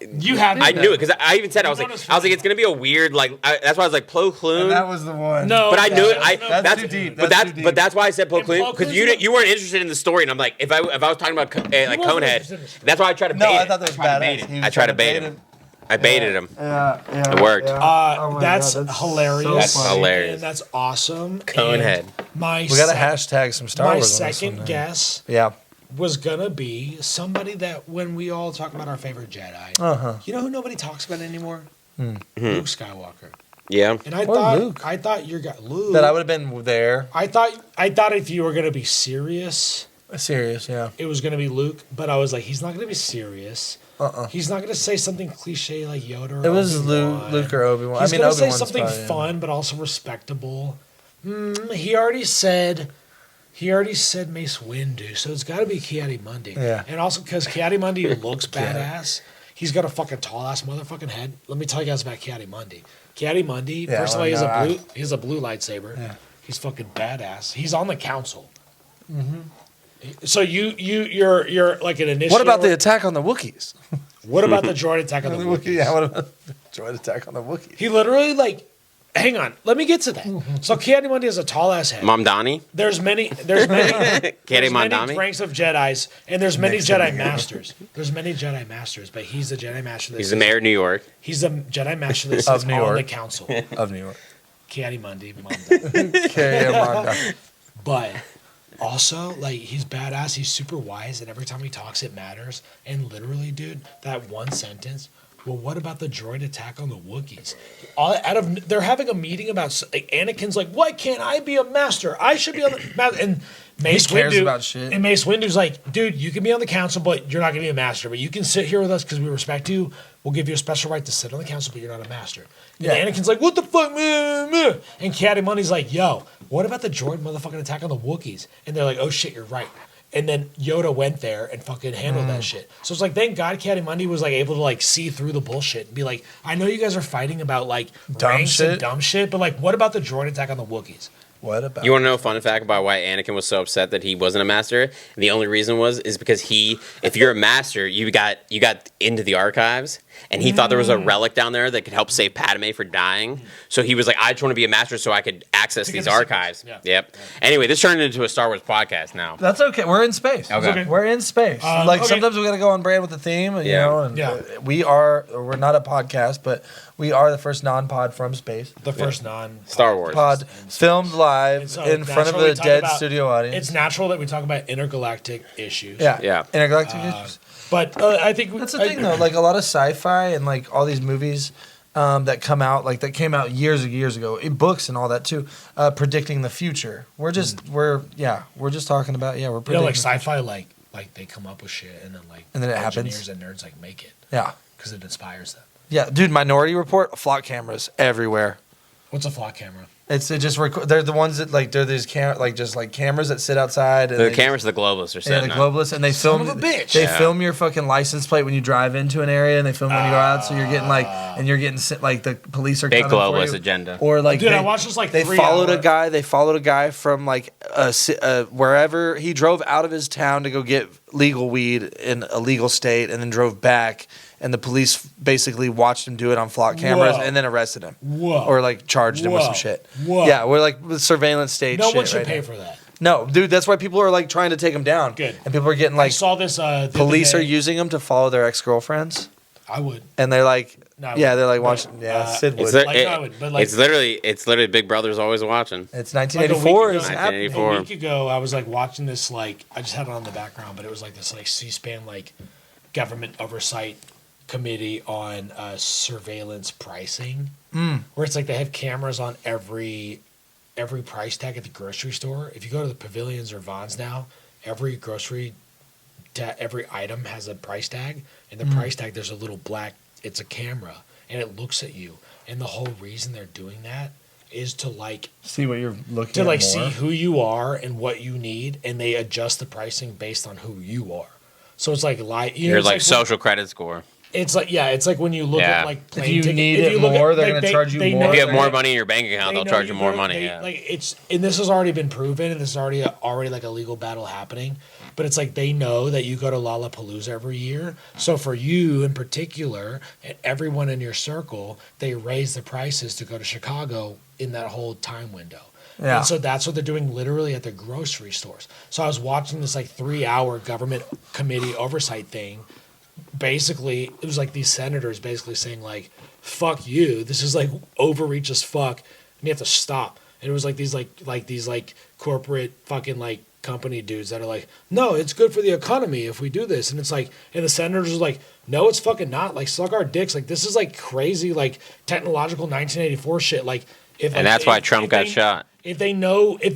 You have. I knew it because I even said I was like noticed it's gonna be a weird that's why I was like Plo Koon. And that was the one. No, But I knew it. That's too deep. But that's why I said Plo And Koon Plo because Koon's you weren't interested in the story, and I'm like, if I was talking about like wasn't Conehead, interested in the story. that's why I tried to bait No, it. I thought that was badass. He was I tried to trying bait him. I baited him. Yeah. It worked. Oh my That's God, that's hilarious. so That's funny. hilarious. And that's awesome. Conehead. And my We got to sec- hashtag some Star My Wars. on this second one, guess Yeah. was gonna be somebody that when we all talk about our favorite Jedi, Uh-huh. you know who nobody talks about anymore? Hmm. Luke Skywalker. Yeah. And I Or thought Luke. your guy Luke. That I would have been there. I thought if you were gonna be serious, Serious, yeah. it was gonna be Luke. But I was like, he's not gonna be serious. Uh-uh. He's not gonna say something cliche like Yoda. Or It was Obi-Wan. Luke or Obi-Wan. He's I mean, gonna say Obi-Wan's something fine, yeah. fun but also respectable. He already said Mace Windu, so it's got to be Ki-Adi-Mundi. Yeah. And also because Ki-Adi-Mundi looks badass, he's got a fucking tall ass motherfucking head. Let me tell you guys about Ki-Adi-Mundi. Ki-Adi-Mundi, Yeah, first of all, well, he has a blue lightsaber. Yeah. He's fucking badass. He's on the council. So you're like an initiator. What about the attack on the Wookiees? What about the droid attack on the Wookiees? Yeah, what about the droid attack on the Wookiees? He literally hang on, let me get to that. So Ki-Adi-Mundi has a tall ass head. Mamdani. There's many Kiri many Mamdani. ranks of Jedis, and there's many Mixed in Jedi here. Masters. There's many Jedi Masters, but he's the Jedi Master. He's the mayor of New York. He's the Jedi Master that Of sits New on York. the council. Of New York. Ki-Adi-Mundi, Mamdani. Carry him on down. But also, he's badass. He's super wise, and every time he talks, it matters. And literally, dude, that one sentence. Well, what about the droid attack on the Wookiees? They're having a meeting about Anakin's like, why can't I be a master? I should be on the master. And Mace cares Windu about shit. And Mace Windu's like, dude, you can be on the council, but you're not gonna be a master. But you can sit here with us because we respect you. We'll give you a special right to sit on the council, but you're not a master. And Yeah. Anakin's like, what the fuck, man? And Ki-Adi-Mundi's like, yo, what about the droid motherfucking attack on the Wookiees? And they're like, oh shit, you're right. And then Yoda went there and fucking handled that shit. So it's like, thank God Ki-Adi-Mundi was able to see through the bullshit and be like, I know you guys are fighting about Dumb ranks shit. and dumb shit, but what about the droid attack on the Wookiees? What about? You want to know a fun fact about why Anakin was so upset that he wasn't a master? And the only reason is because if you're a master, you got into the archives, and he thought there was a relic down there that could help save Padme for dying. So he was like, I just want to be a master so I could access these the archives. secrets. Yep. Anyway, this turned into a Star Wars podcast now. That's okay. We're in space. Okay. We're in space. Okay. Sometimes we got to go on brand with the theme, you Yeah. know. And Yeah. we're not a podcast, but we are the first non-pod from space. The first non Star Wars. Pod filmed live And so in front of naturally a we talk dead about- studio audience. It's natural that we talk about intergalactic issues. Yeah. Yeah. Intergalactic issues. But I think That's the thing, though. A lot of sci-fi and all these movies that come out, that came out years and in books and all that too, predicting the future. We're just we're just talking about we're predicting. sci-fi, they come up with shit and then And then it engineers happens. and nerds make it Yeah, because it inspires them. yeah, dude. Minority Report, flock cameras everywhere. What's a flock camera? It just they're the ones that they're these cameras that sit outside. And The they cameras of the globalists are just, yeah, setting the up. globalists, and they Son film. of a bitch. They Yeah. film your fucking license plate when you drive into an area, and they film when you go out. So you're getting and you're getting the police are Big coming for globalist you. agenda. Or Dude, I watched this they 3 followed hour- a guy. They followed a guy from wherever he drove out of his town to go get legal weed in a legal state, and then drove back. And the police basically watched him do it on flock cameras, Whoa. and then arrested him. Whoa. Or charged him with some Whoa. shit. Whoa. Yeah, we're with surveillance state. No shit one should right pay now. for that. No, dude, that's why people are trying to take him down. Good. And people are getting I saw this. The other police day. are using them to follow their ex girlfriends, I would. and they're No, I yeah, would. they're No, watching. Yeah, Sid would. It's, I would, but it's literally Big Brother's always watching. It's Like a 1984. week It's ago- happening. 1984. A week ago, I was watching this. I just had it on the background, but it was this C-SPAN government oversight committee on surveillance pricing, where it's they have cameras on every price tag at the grocery store. If you go to the Pavilions or Vons now, every every item has a price tag, and the price tag there's a little black. It's a camera, and it looks at you. And the whole reason they're doing that is to See what you're looking to at. see who you are and what you need, and they adjust the pricing based on who you are. So it's You're social credit score. It's like when you look Yeah. at like plane If you ticket- need if it you look more, at, they're like, gonna charge you they more. know- If you have more they- money in your bank account, they they'll know charge you more go- money. they- Yeah. Like and this has already been proven, and this is already like a legal battle happening. But it's like they know that you go to Lollapalooza every year. So for you in particular, and everyone in your circle, they raise the prices to go to Chicago in that whole time window. Yeah. And so that's what they're doing literally at the grocery stores. So I was watching this like 3-hour government committee oversight thing. Basically, it was like these senators basically saying like, fuck you. This is like overreach as fuck. And you have to stop. And it was like these corporate fucking like company dudes that are like, no, it's good for the economy if we do this. And it's like, and the senators are like, no, it's fucking not. Like, suck our dicks. Like, this is like crazy, like technological 1984 shit. Like, if And that's why Trump got shot. If they know, Good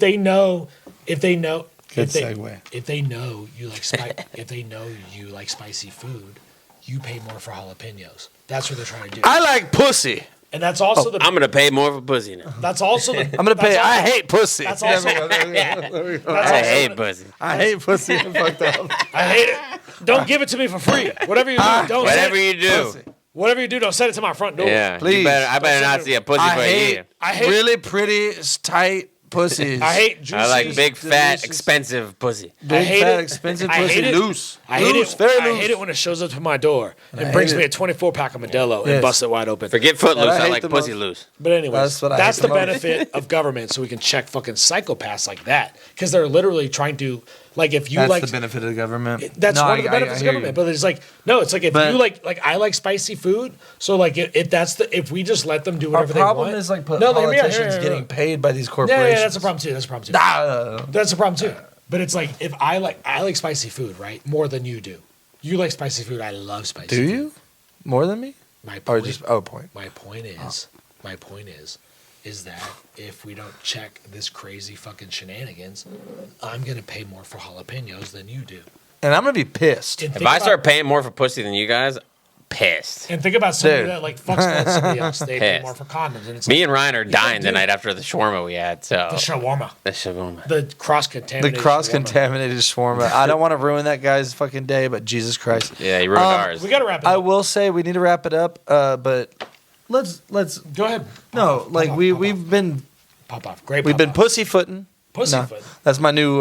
segue. if they know you like if they know you like spicy food, you pay more for jalapenos. That's what they're trying to do. I like pussy. And that's also the. I'm gonna pay more for pussy now. That's also the. I'm gonna pay. I hate pussy. That's also. I hate pussy. I hate pussy. Fucked up. I hate it. Don't give it to me for free. Whatever you do, don't. Whatever send you it. do. Pussy. Whatever you do, don't send it to my front door. Yeah. Please. I better not see a pussy I for a hate, year. I hate- really pretty, tight pussies. I hate juicy. I like big, fat, delicious. expensive pussy. big, hate fat, it. expensive I pussy. hate it. Loose. I hate loose. it. Very I loose. hate it when it shows up to my door and hate brings me it. a 24-pack of Modelo and Yes. busts it wide open. Forget footloose. I I, hate like the pussy most. loose. But anyways, That's what I that's hate the the most. benefit of government, so we can check fucking psychopaths like that, because they're literally trying to, like, if you That's like, the benefit of the government. that's No, one of the I benefits of hear government. you. But it's like, no, it's like if But- you like I like spicy food, so like if we just let them do Our whatever they problem want, is like no, hear me out, politicians hear me out. getting paid by these Yeah, corporations. yeah, that's a problem too. That's a problem too. Ah, That's a problem too. But it's like if I like spicy food, right, more than you do. You like spicy food. I love spicy. do food. you more than me? My Or point, just point? my point is that if we don't check this crazy fucking shenanigans, I'm gonna pay more for jalapenos than you do. And I'm gonna be pissed. And If think I about- start paying more for pussy than you guys, pissed. and think about somebody Dude. that like fucks with somebody else, they pay Pissed. more for condoms, and it's Me like, and Ryan are dying do it. tonight after the shawarma we had. So the shawarma, the shawarma. the cross The contaminated. cross-contaminated shawarma. I don't want to ruin that guy's fucking day, but Jesus Christ. Yeah, you ruined ours. We gotta wrap it I up. will say we need to wrap it up, but let's Go ahead. no, like Pop off, we pop we've off. been Pop off. Great. we've pop been off. pussyfooting. Pussyfoot. That's my new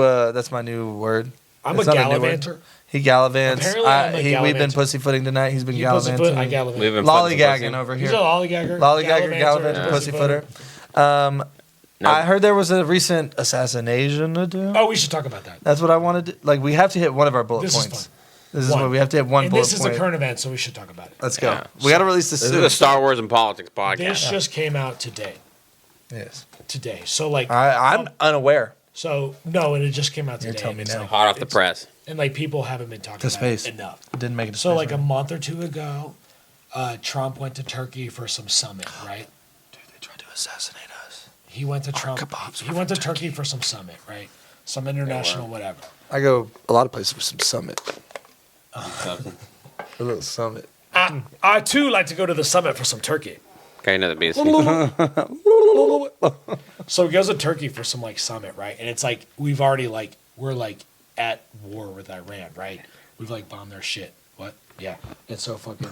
word. I'm It's a not new word. gallivanter. He gallivants. Apparently I'm a We've been gallivanter. pussyfooting tonight. He's been You pussyfoot. I gallivanting. gallivant. We've been putting some Lollygagging pussy. over He's here. a lollygagger. Lollygagger, gallivanter, gallivanter, pussyfooter. Nope. I heard there was a recent assassination to do. Oh, we should talk about that. That's what I wanted to, like, we have to hit one of our bullet This is points. fun. This is One. what we have to hit one And bullet this is point. a current event, so we should talk about it. Let's go. Yeah. We got to release this This soon. is a Star Wars and politics podcast. This just came out today. Yes. Today. So like I'm unaware. so no, and it just came out today. You're telling me It's now. like- Hot off the it's- press. And like people haven't been talking To about space. it enough. Didn't make it. So like a month or two ago, Trump went to Turkey for some summit, right? Dude, they tried to assassinate us. He went to Trump. kebabs He were went to from Turkey for some summit, right? Some international whatever. I go a lot of places for some summit. A little summit. I too like to go to the summit for some turkey. Okay, another beast. So he goes to Turkey for some like summit, right? And it's like we're like at war with Iran, right? We've like bombed their shit. What? Yeah. It's so fucking.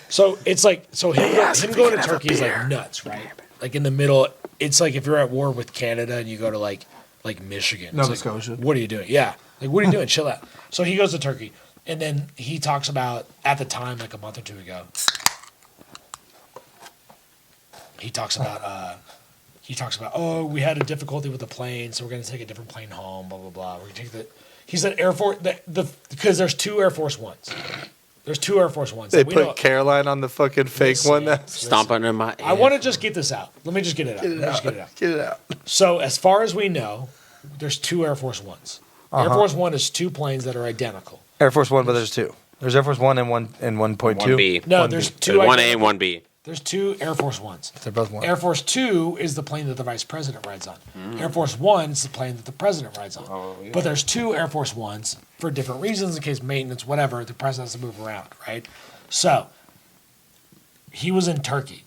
So it's like him going to Turkey is like nuts, right? Like in the middle, it's like if you're at war with Canada and you go to like Michigan, Nova it's like, Scotia. What are you doing? Yeah, like what are you doing? Chill out. So he goes to Turkey, and then he talks about at the time, like a month or two ago. He talks about oh, we had a difficulty with the plane, so we're going to take a different plane home. Blah blah blah. We're going to take the. He said Air Force because there's two Air Force Ones. There's two Air Force Ones. They that we put know- Caroline on the fucking fake Listen, one. That Stomping in my. I want to just get this out. Let me just get it out. Get it Let me just out. get it out. Get it out. So as far as we know, there's two Air Force Ones. Air Force One is two planes that are identical. Air Force One, but there's two. There's Air Force One and 1.2. 1B. No, 1B. there's two. One A identical- and one B. There's two Air Force Ones. They're both one. Air Force Two is the plane that the Vice President rides on. Air Force One is the plane that the President rides on. But there's two Air Force Ones for different reasons, in case maintenance, whatever. The President has to move around, right? So he was in Turkey,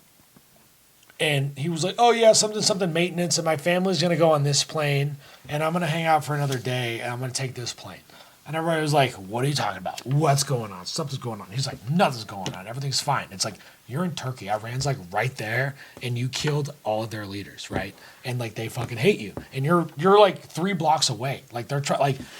and he was like, "Oh yeah, something maintenance, and my family's gonna go on this plane, and I'm gonna hang out for another day, and I'm gonna take this plane." And everybody was like, what are you talking about? What's going on? Something's going on. He's like, nothing's going on. Everything's fine. It's like, you're in Turkey. Iran's like right there, and you killed all of their leaders, right? And like they fucking hate you. And you're like 3 blocks away. Like they're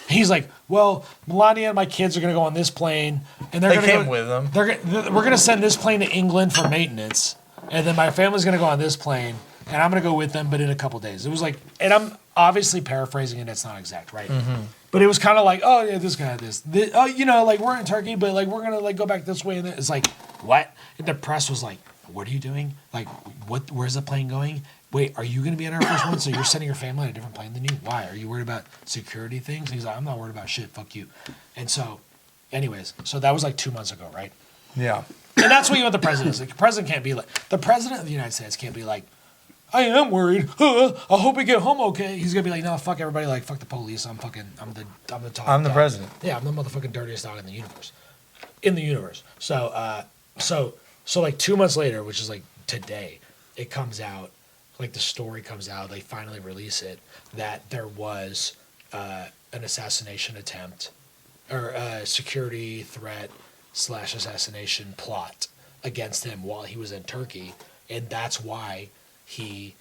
he's like, well, Melania and my kids are gonna go on this plane, and They came with them. We're gonna send this plane to England for maintenance, and then my family's gonna go on this plane, and I'm gonna go with them, but in a couple days. It was like, and I'm obviously paraphrasing it. It's not exact, right? Mm-hmm. But it was kind of like, oh yeah, this guy had this. Oh, you know, like we're in Turkey, but like we're gonna like go back this way, and it's like, what? And the press was like, what are you doing? Like, what? Where's the plane going? Wait, are you gonna be on Air Force One? So you're sending your family on a different plane than you? Why? Are you worried about security things? And he's like, I'm not worried about shit. Fuck you. And so, anyways, so that was like 2 months ago, right? Yeah. And that's what you want the president is. Like, the president can't be like, the president of the United States can't be like, I am worried. I hope we get home okay. He's gonna be like, no, fuck everybody. Like, fuck the police. I'm the top. I'm the dog. president. Yeah, I'm the motherfucking dirtiest dog in the universe. In the universe. So like 2 months later, which is like today, it comes out. Like the story comes out. They finally release it that there was an assassination attempt or a security threat / assassination plot against him while he was in Turkey, and that's why he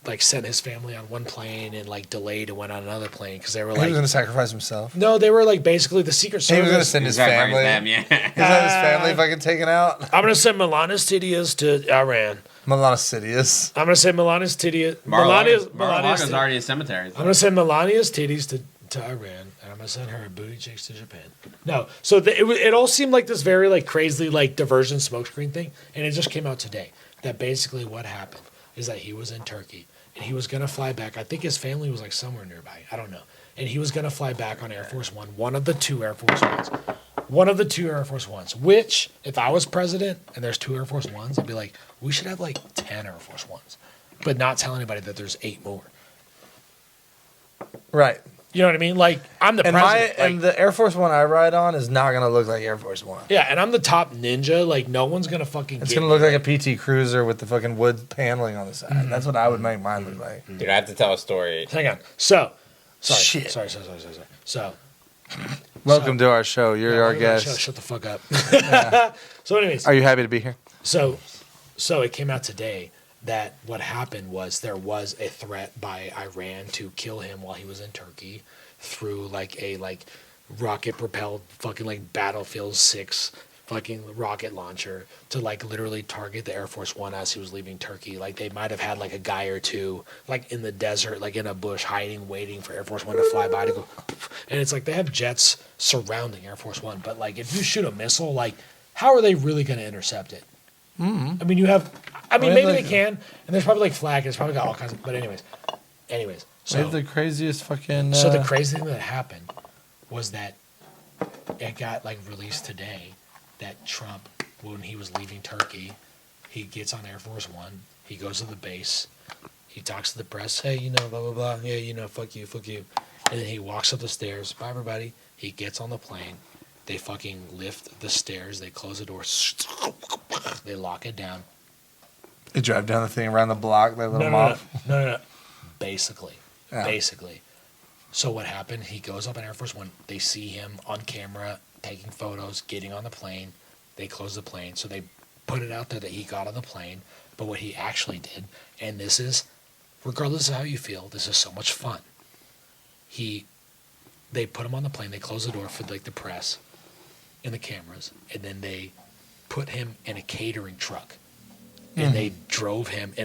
like sent his family on one plane and like delayed and went on another plane because they were like, He was going to sacrifice himself. no, they were like basically the Secret Service. He was going to send his family. Yeah. He's had his family fucking taken out. I'm gonna send Melania's titties to Iran. Milana Sidious. I'm gonna send Melania's titties. Mar-a-Lago's already a cemetery. I'm gonna send Melania's titties to Iran, and I'm gonna send her booty chicks to Japan. No, so it all seemed like this very like crazy like diversion smokescreen thing, and it just came out today that basically what happened is that he was in Turkey and he was gonna fly back. I think his family was like somewhere nearby. I don't know, and he was gonna fly back on Air Force one of the 2 Air Force Ones. One of the 2 Air Force Ones, which, if I was president and there's 2 Air Force Ones, I'd be like, we should have like 10 Air Force Ones, but not tell anybody that there's 8 more. Right. You know what I mean? Like, I'm the president. And the Air Force One I ride on is not going to look like Air Force One. Yeah, and I'm the top ninja. Like, no one's going to fucking It's going to look like a PT Cruiser with the fucking wood paneling on the side. Mm-hmm. That's what I would make mine look like. Dude, I have to tell a story. Hang on. Sorry. Shit. Sorry. So, welcome to our show. You're our guest. Shut the fuck up. Yeah. So, anyways. Are you happy to be here? So it came out today that what happened was there was a threat by Iran to kill him while he was in Turkey through like a rocket propelled fucking like Battlefield 6 fucking rocket launcher to like literally target the Air Force One as he was leaving Turkey. Like they might have had like a guy or two like in the desert, like in a bush hiding, waiting for Air Force One to fly by to go. And it's like they have jets surrounding Air Force One, but like if you shoot a missile, like how are they really going to intercept it? Mm-hmm. I mean, maybe they can, and there's probably like flag, and it's probably got all kinds of. But anyways. So the craziest fucking. So the crazy thing that happened was that it got like released today that Trump, when he was leaving Turkey, he gets on Air Force One, he goes to the base, he talks to the press, hey, you know, blah blah blah, yeah, you know, fuck you, and then he walks up the stairs, bye everybody. He gets on the plane. They fucking lift the stairs. They close the door. They lock it down. They drive down the thing around the block. They let him off. No. Basically. So what happened? He goes up on Air Force One. They see him on camera taking photos, getting on the plane. They close the plane. So they put it out there that he got on the plane. But what he actually did, and this is, regardless of how you feel, this is so much fun. They put him on the plane. They close the door for like the press and the cameras, and then they put him in a catering truck, and they drove him in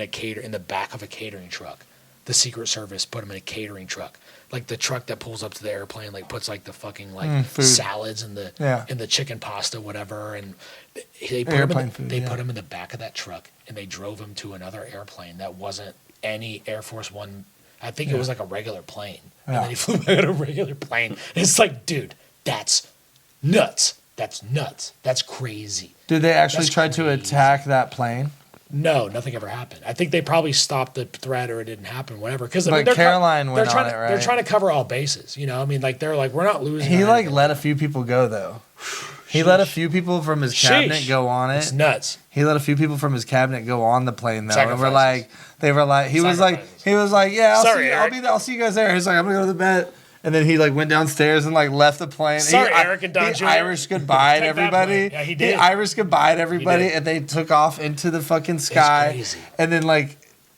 the back of a catering truck. The Secret Service put him in a catering truck, like the truck that pulls up to the airplane, like puts like the fucking like salads and the chicken pasta, whatever, and they put him in the back of that truck, and they drove him to another airplane that wasn't any Air Force One. I think it was like a regular plane, and then he flew back on a regular plane. And it's like, dude, that's nuts. That's crazy. Did they actually try to attack that plane? No, nothing ever happened. I think they probably stopped the threat or it didn't happen, whatever. Because Caroline went on it, right? They're trying to cover all bases. You know, I mean, like they're like, we're not losing. He like let a few people go though. He let a few people from his cabinet go on it. It's nuts. He let a few people from his cabinet go on the plane though, and he was like, yeah, I'll see you guys there. He's like, I'm gonna go to the bed. and then he like went downstairs and like left the plane. Sorry, Eric and Don He Jr. Irish goodbye to Take that everybody. plane. Yeah, he did. Irish goodbye to everybody, did. and they took off into the fucking sky. crazy.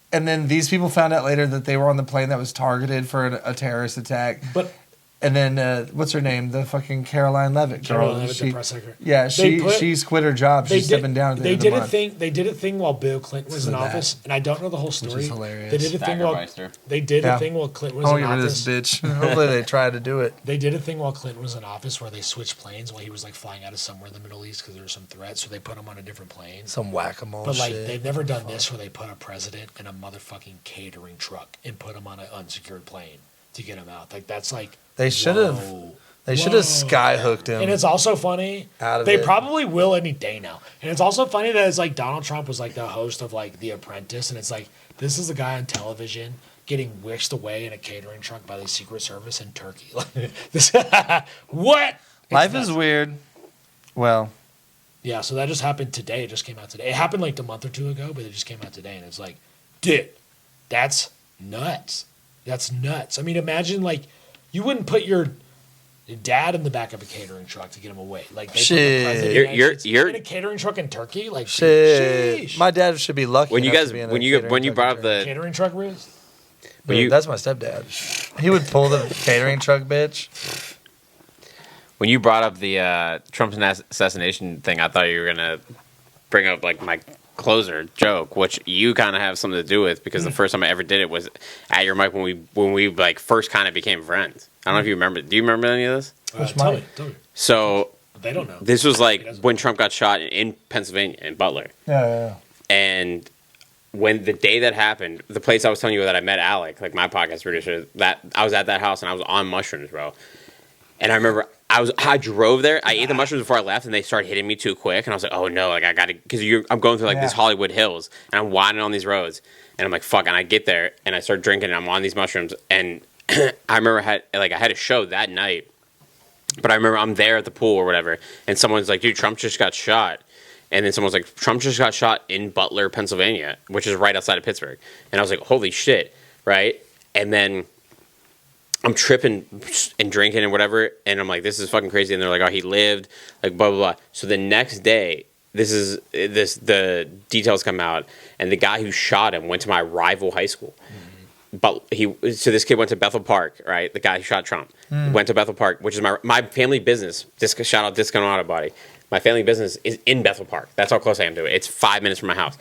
And then these people found out later that they were on the plane that was targeted for a terrorist attack. But And then what's her name? The fucking Caroline Levitt girl. Caroline Levitt, the press secretary. Yeah, she's quit her job. She's stepping down. At the They end of the did a month. thing. They did a thing while Bill Clinton was in that, office, and I don't know the whole story. is hilarious. They did a thing while Staggermeister. they did Yeah. a thing while Clinton was I in want to get rid of this office. bitch. Hopefully they try to do it. They did a thing while Clinton was in office where they switched planes while he was like flying out of somewhere in the Middle East because there was some threat, so they put him on a different plane. Some whack-a-mole But like shit. they've never done this where they put a president in a motherfucking catering truck and put him on an unsecured plane to get him out. Like that's like They should have. whoa. They should Whoa. have skyhooked him. And it's also funny. Out of they it. probably will any day now. And it's also funny that it's like Donald Trump was like the host of like The Apprentice, and it's like this is the guy on television getting whisked away in a catering truck by the Secret Service in Turkey. This, what? Life It's is nuts. weird. Well, Yeah, so that just happened today. It just came out today. It happened like a month or two ago, but it just came out today, and it's like, dude, that's nuts. That's nuts. I mean, imagine like you wouldn't put your dad in the back of a catering truck to get him away. Like they put the Shit. president of the You're- United States you're- in a catering truck in Turkey. Like shit. sheesh. My dad should be lucky. When you enough guys to be in a when you catering you truck brought in up Turkey. the Catering truck, Riz? when Dude, you that's my stepdad. He would pull the catering truck, bitch. when you brought up the Trump assassination thing, I thought you were gonna bring up like my closer joke, which you kind of have something to do with because the first time I ever did it was at your mic when we like first kind of became friends. I don't know if you remember. Do you remember any of this? Tell me. So They don't know. this was like He doesn't. when Trump got shot in Pennsylvania in Butler, Yeah. and when the day that happened, the place I was telling you that I met Alec, like my podcast producer, that I was at that house and I was on mushrooms, bro. And I remember I drove there. I ate the mushrooms before I left, and they started hitting me too quick. And I was like, "Oh no!" Like I got to because I'm going through like this Yeah. Hollywood Hills, and I'm winding on these roads, and I'm like, "Fuck!" And I get there, and I start drinking, and I'm on these mushrooms, and I remember I had a show that night, but I remember I'm there at the pool or whatever, and someone's like, "Dude, Trump just got shot." And then someone's like, Trump just got shot in Butler, Pennsylvania, which is right outside of Pittsburgh. And I was like, holy shit, right? And then I'm tripping and drinking and whatever, and I'm like, this is fucking crazy. And they're like, oh, he lived, like blah blah blah. So the next day, the details come out, and the guy who shot him went to my rival high school. But so this kid went to Bethel Park, right? The guy who shot Trump went to Bethel Park, which is my family business. Shout out Discount Auto Body. My family business is in Bethel Park. That's how close I am to it. It's 5 minutes from my house.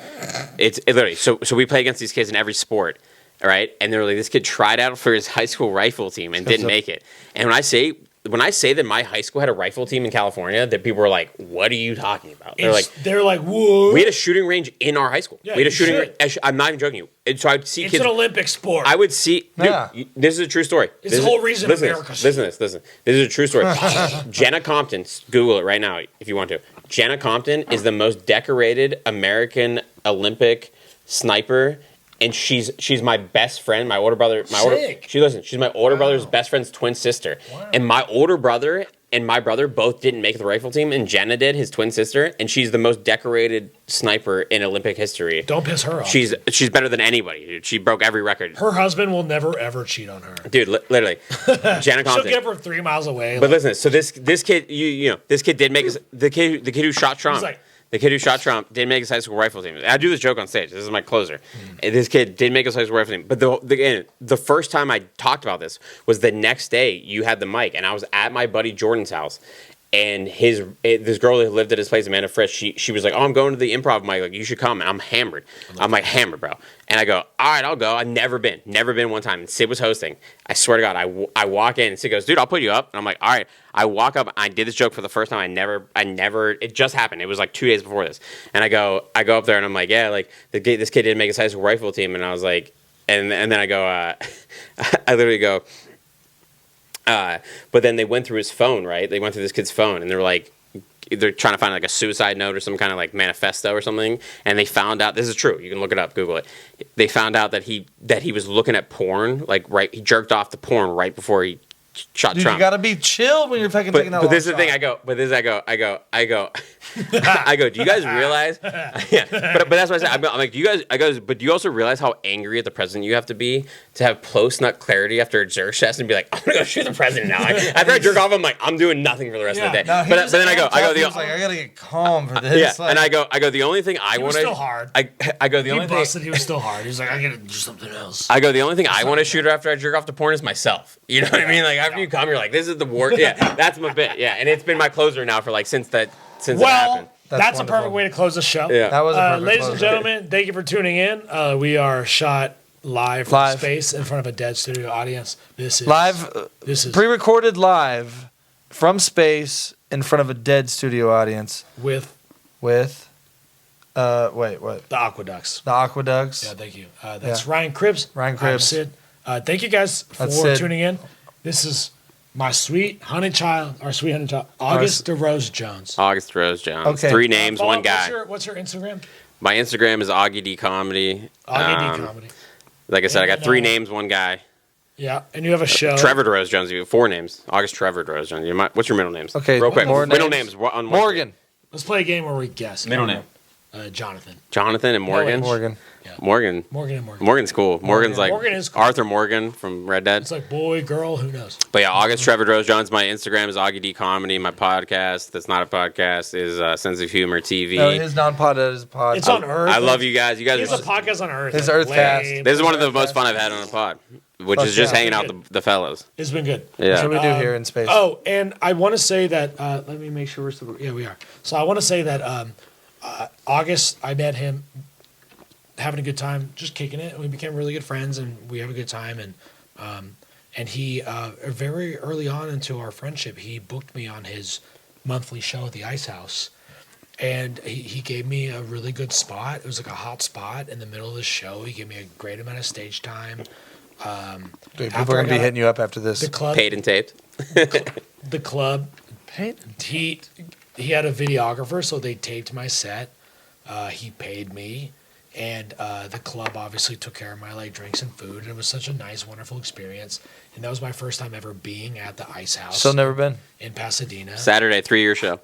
It literally. So we play against these kids in every sport, all right? And they're like, this kid tried out for his high school rifle team and didn't make it. And when I say that my high school had a rifle team in California, that people were like, what are you talking about? They're like, whoa. We had a shooting range in our high school. Yeah, we had a you shooting should. range. I'm not even joking you. And so I would see It's kids. an Olympic sport. I would see. Dude, Yeah. this is a true story. It's This the is- whole reason listen to America's- this. Listen. This is a true story. Jenna Compton, Google it right now if you want to. Jenna Compton is the most decorated American Olympic sniper, and she's my best friend. My older brother. Sick. She's my older brother's best friend's twin sister, and my older brother and my brother both didn't make the rifle team, and Jenna did, his twin sister, and she's the most decorated sniper in Olympic history. Don't piss her off. She's better than anybody, dude. She broke every record. Her husband will never ever cheat on her. Dude, literally. Jenna She'll Compton. get her 3 miles away. But listen, so this kid, you know, this kid did make the kid who shot Trump. He's like- The kid who shot Trump did make his high school rifle team. I do this joke on stage. This is my closer. And this kid did make his high school rifle team. But the first time I talked about this was the next day you had the mic, and I was at my buddy Jordan's house. And this girl who lived at his place, Amanda Frisch, she was like, "Oh, I'm going to the improv mic. Like, you should come." And I'm hammered. I'm like hammered, bro. And I go, "All right, I'll go." I've never been one time. And Sid was hosting. I swear to God, I walk in and Sid goes, "Dude, I'll put you up." And I'm like, "All right." I walk up. I did this joke for the first time. I never. It just happened. It was like 2 days before this. And I go up there and I'm like, "Yeah, like this kid didn't make his high school rifle team." And I was like, and then I go, I literally go. But then they went through his phone, right? They went through this kid's phone, and they're trying to find like a suicide note or some kind of like manifesto or something. And they found out, this is true. You can look it up, Google it. They found out that he was looking at porn, like he jerked off the porn right before he shot Dude, Trump. you gotta be chill when you're fucking taking that But this is long the thing. shot. I go. Do you guys realize? Yeah. But that's what I said. I'm like, do you guys? I go. But do you also realize how angry at the president you have to be to have post-nut clarity after a jerk test and be like, I'm gonna go shoot the president now. After I jerk off, I'm like, I'm doing nothing for the rest of the day. No, he but was then I go. he was like, I gotta get calm for this. Yeah. Like, And I go. The only thing I He was want to. still hard. I go. The He only thing. busted. He was still hard. He was like, I gotta do something else. I go, the only thing I want to shoot after I jerk off to porn is myself. You know what I mean? Like, after you come, you're like, this is the war. Yeah, that's my bit. Yeah, and it's been my closer now for like since it happened. Well, that's a wonderful. perfect way to close the show. Yeah. that was a perfect Ladies and closer. gentlemen, thank you for tuning in. We are shot live from Live. space in front of a dead studio audience. This is Live, This is pre-recorded live from space in front of a dead studio audience with with, wait, what? the Aqueducts. The Aqueducts. Yeah, thank you. That's Ryan Cribbs. Ryan I'm Cribbs. Sid. Thank you guys for That's Sid. tuning in. This is my sweet honey child, Auguste DeRose-Jones. August DeRose-Jones. Okay. 3 names, Follow- one guy. What's your Instagram? My Instagram is Augie D Comedy. Augie D Comedy. Like I said, I got And, 3 names, one guy. Yeah, and you have a show. Trevor DeRose-Jones. You have 4 names. August Trevor DeRose-Jones. What's your middle names? Okay, real quick. more Middle names. names. On Morgan. Let's play a game where we guess. Middle name. Jonathan. Jonathan and Morgan. Morgan. Morgan. Morgan and Morgan. Morgan's cool. Morgan's like Morgan is cool. Arthur Morgan from Red Dead. It's like boy, girl, who knows? But yeah, August Trevor DeRose-Jones. My Instagram is Augie D Comedy. My podcast, that's not a podcast, is Sense of Humor TV. No, his non-pod is a pod. It's on Earth. I love you guys. You guys It's are a podcast on Earth. His Like, Earthcast. lame. This is one of the most fun I've had on a pod, which Fuck is just yeah. hanging out the fellas. It's been good. Yeah. That's what we do here in space. Oh, and I want to say that. Let me make sure we're still. Yeah, we are. So I want to say that August, I met him, having a good time, just kicking it. We became really good friends, and we have a good time. And he very early on into our friendship, he booked me on his monthly show at the Ice House. And he gave me a really good spot. It was like a hot spot in the middle of the show. He gave me a great amount of stage time. Dude, after people are I going to be got hitting you up after this. The club, Paid and taped. the club, he had a videographer, so they taped my set. He paid me, and the club obviously took care of my like drinks and food. And it was such a nice, wonderful experience. And that was my first time ever being at the Ice House Still never been. in Pasadena. Saturday, 3-year show.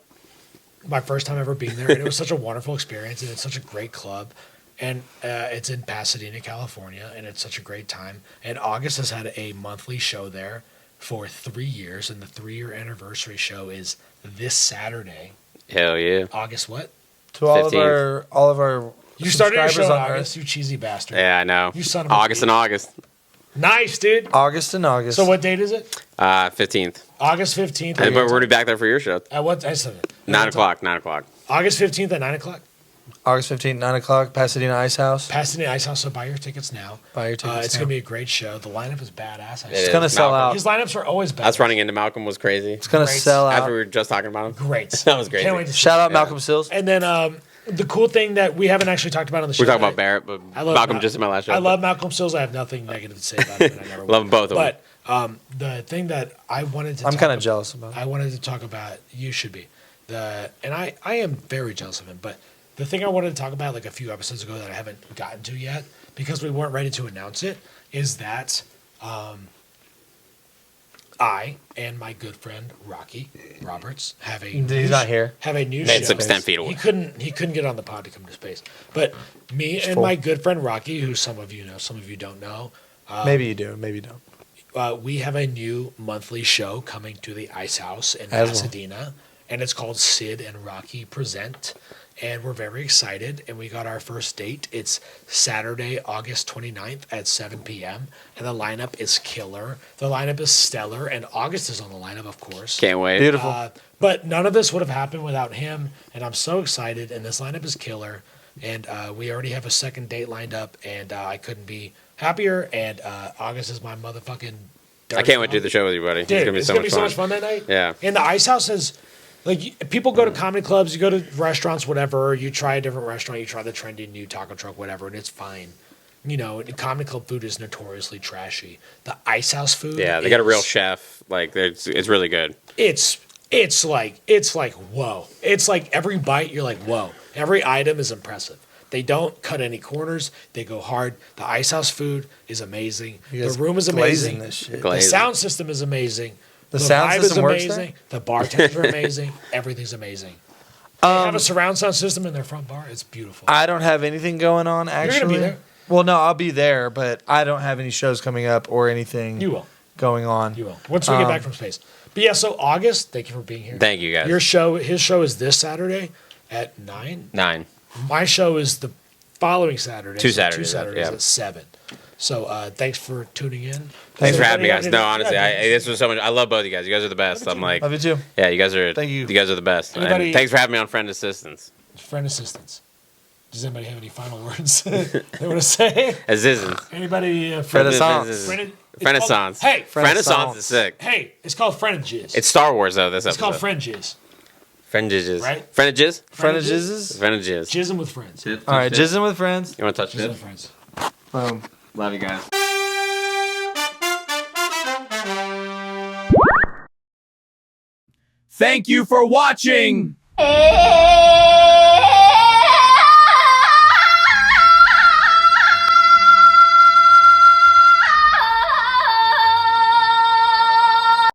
My first time ever being there, and it was such a wonderful experience, and it's such a great club. And it's in Pasadena, California, and it's such a great time. And August has had a monthly show there for 3 years, and the 3-year anniversary show is this Saturday. Hell yeah. August what? To all 15th. of our You started your show in subscribers on August, you cheesy bastard. Yeah, I know. You son of a August bitch. and August. Nice, dude. August and August. So what date is it? 15th. August 15th. But we're going to be back there for your show. At what? I said it. 9 o'clock. 9 o'clock. August 15th at 9 o'clock. August 15th, 9 o'clock, Pasadena Ice House. Pasadena Ice House, so buy your tickets now. Buy your tickets It's now. going to be a great show. The lineup is badass. It is. gonna sell Malcolm. out. His lineups are always badass. Us running into Malcolm was crazy. It's going to Great. sell After we out. were just talking about him. Great. That was crazy. Can't wait to see Shout out Yeah. Malcolm Sills. And then the cool thing that we haven't actually talked about on the show. We're talking about I- Barrett, but I love Malcolm Mal- just in my last show. I love Malcolm Sills. I have nothing negative to say about him, and I never will. Love them both of them. But the thing that I wanted to I'm talk kind of about- jealous about it. I wanted to talk about, you should be, and I am very jealous of him, but the thing I wanted to talk about like a few episodes ago that I haven't gotten to yet because we weren't ready to announce it is that I and my good friend Rocky Roberts have a He's not here. have a new It's show. like 10 feet away. He couldn't get on the pod to come to space. But me and full. my good friend Rocky, who some of you know, some of you don't know, Maybe you do, maybe you don't. we have a new monthly show coming to the Ice House in As well. Pasadena, and it's called Sid and Rocky Present. And we're very excited, and we got our first date. It's Saturday, August 29th at 7 p.m., and the lineup is killer. The lineup is stellar, and August is on the lineup, of course. Can't wait. Beautiful. But none of this would have happened without him, and I'm so excited, and this lineup is killer. And we already have a second date lined up, and I couldn't be happier. And August is my motherfucking. I can't wait to do the show with you, buddy. Dude, it's going to be so much fun. that night. Yeah. And the Ice House is, like, people go to comedy clubs, you go to restaurants, whatever. You try a different restaurant, you try the trendy new taco truck, whatever, and it's fine. You know, comedy club food is notoriously trashy. The Ice House food, Yeah, they got a real is- chef. Like, it's really good. It's like whoa. It's like every bite you're like whoa. Every item is impressive. They don't cut any corners. They go hard. The Ice House food is amazing. You The guys room is glazing amazing. this shit. The Glazing. sound system is amazing. The sound vibe system is works amazing. there? The bartenders are amazing. Everything's amazing. They have a surround sound system in their front bar. It's beautiful. I don't have anything going on, actually. You're gonna be there. Well, no, I'll be there, but I don't have any shows coming up or anything You will. going on. You will. Once we get back from space. But yeah, so August, thank you for being here. Thank you guys. His show is this Saturday at 9. 9. My show is the following Saturday. Two so Saturdays, yeah. at 7. So thanks for tuning in. Thanks for having me, Anybody guys. No, have honestly, any- this was so much. I love both of you guys. You guys are the best. I'm like, Love you too. yeah, you guys are. Thank you. You guys are the best. And Anybody- thanks for having me on Friend Assistance. Friend assistance. Does anybody have any final words they want to say? Assistance. Anybody? Friendaissance. Friendaissance. Hey, Friendaissance is sick. hey, it's called Friend Jizz. It's Star Wars though. This It's episode. called Friend Jizz. Friendages. Right? Friendages. Friend of jizzes? Friendages. Jizzing with friends. All right, jizzing with friends. You want to touch Jizzing it? with friends. Boom. Love you guys. Thank you for watching. Hey!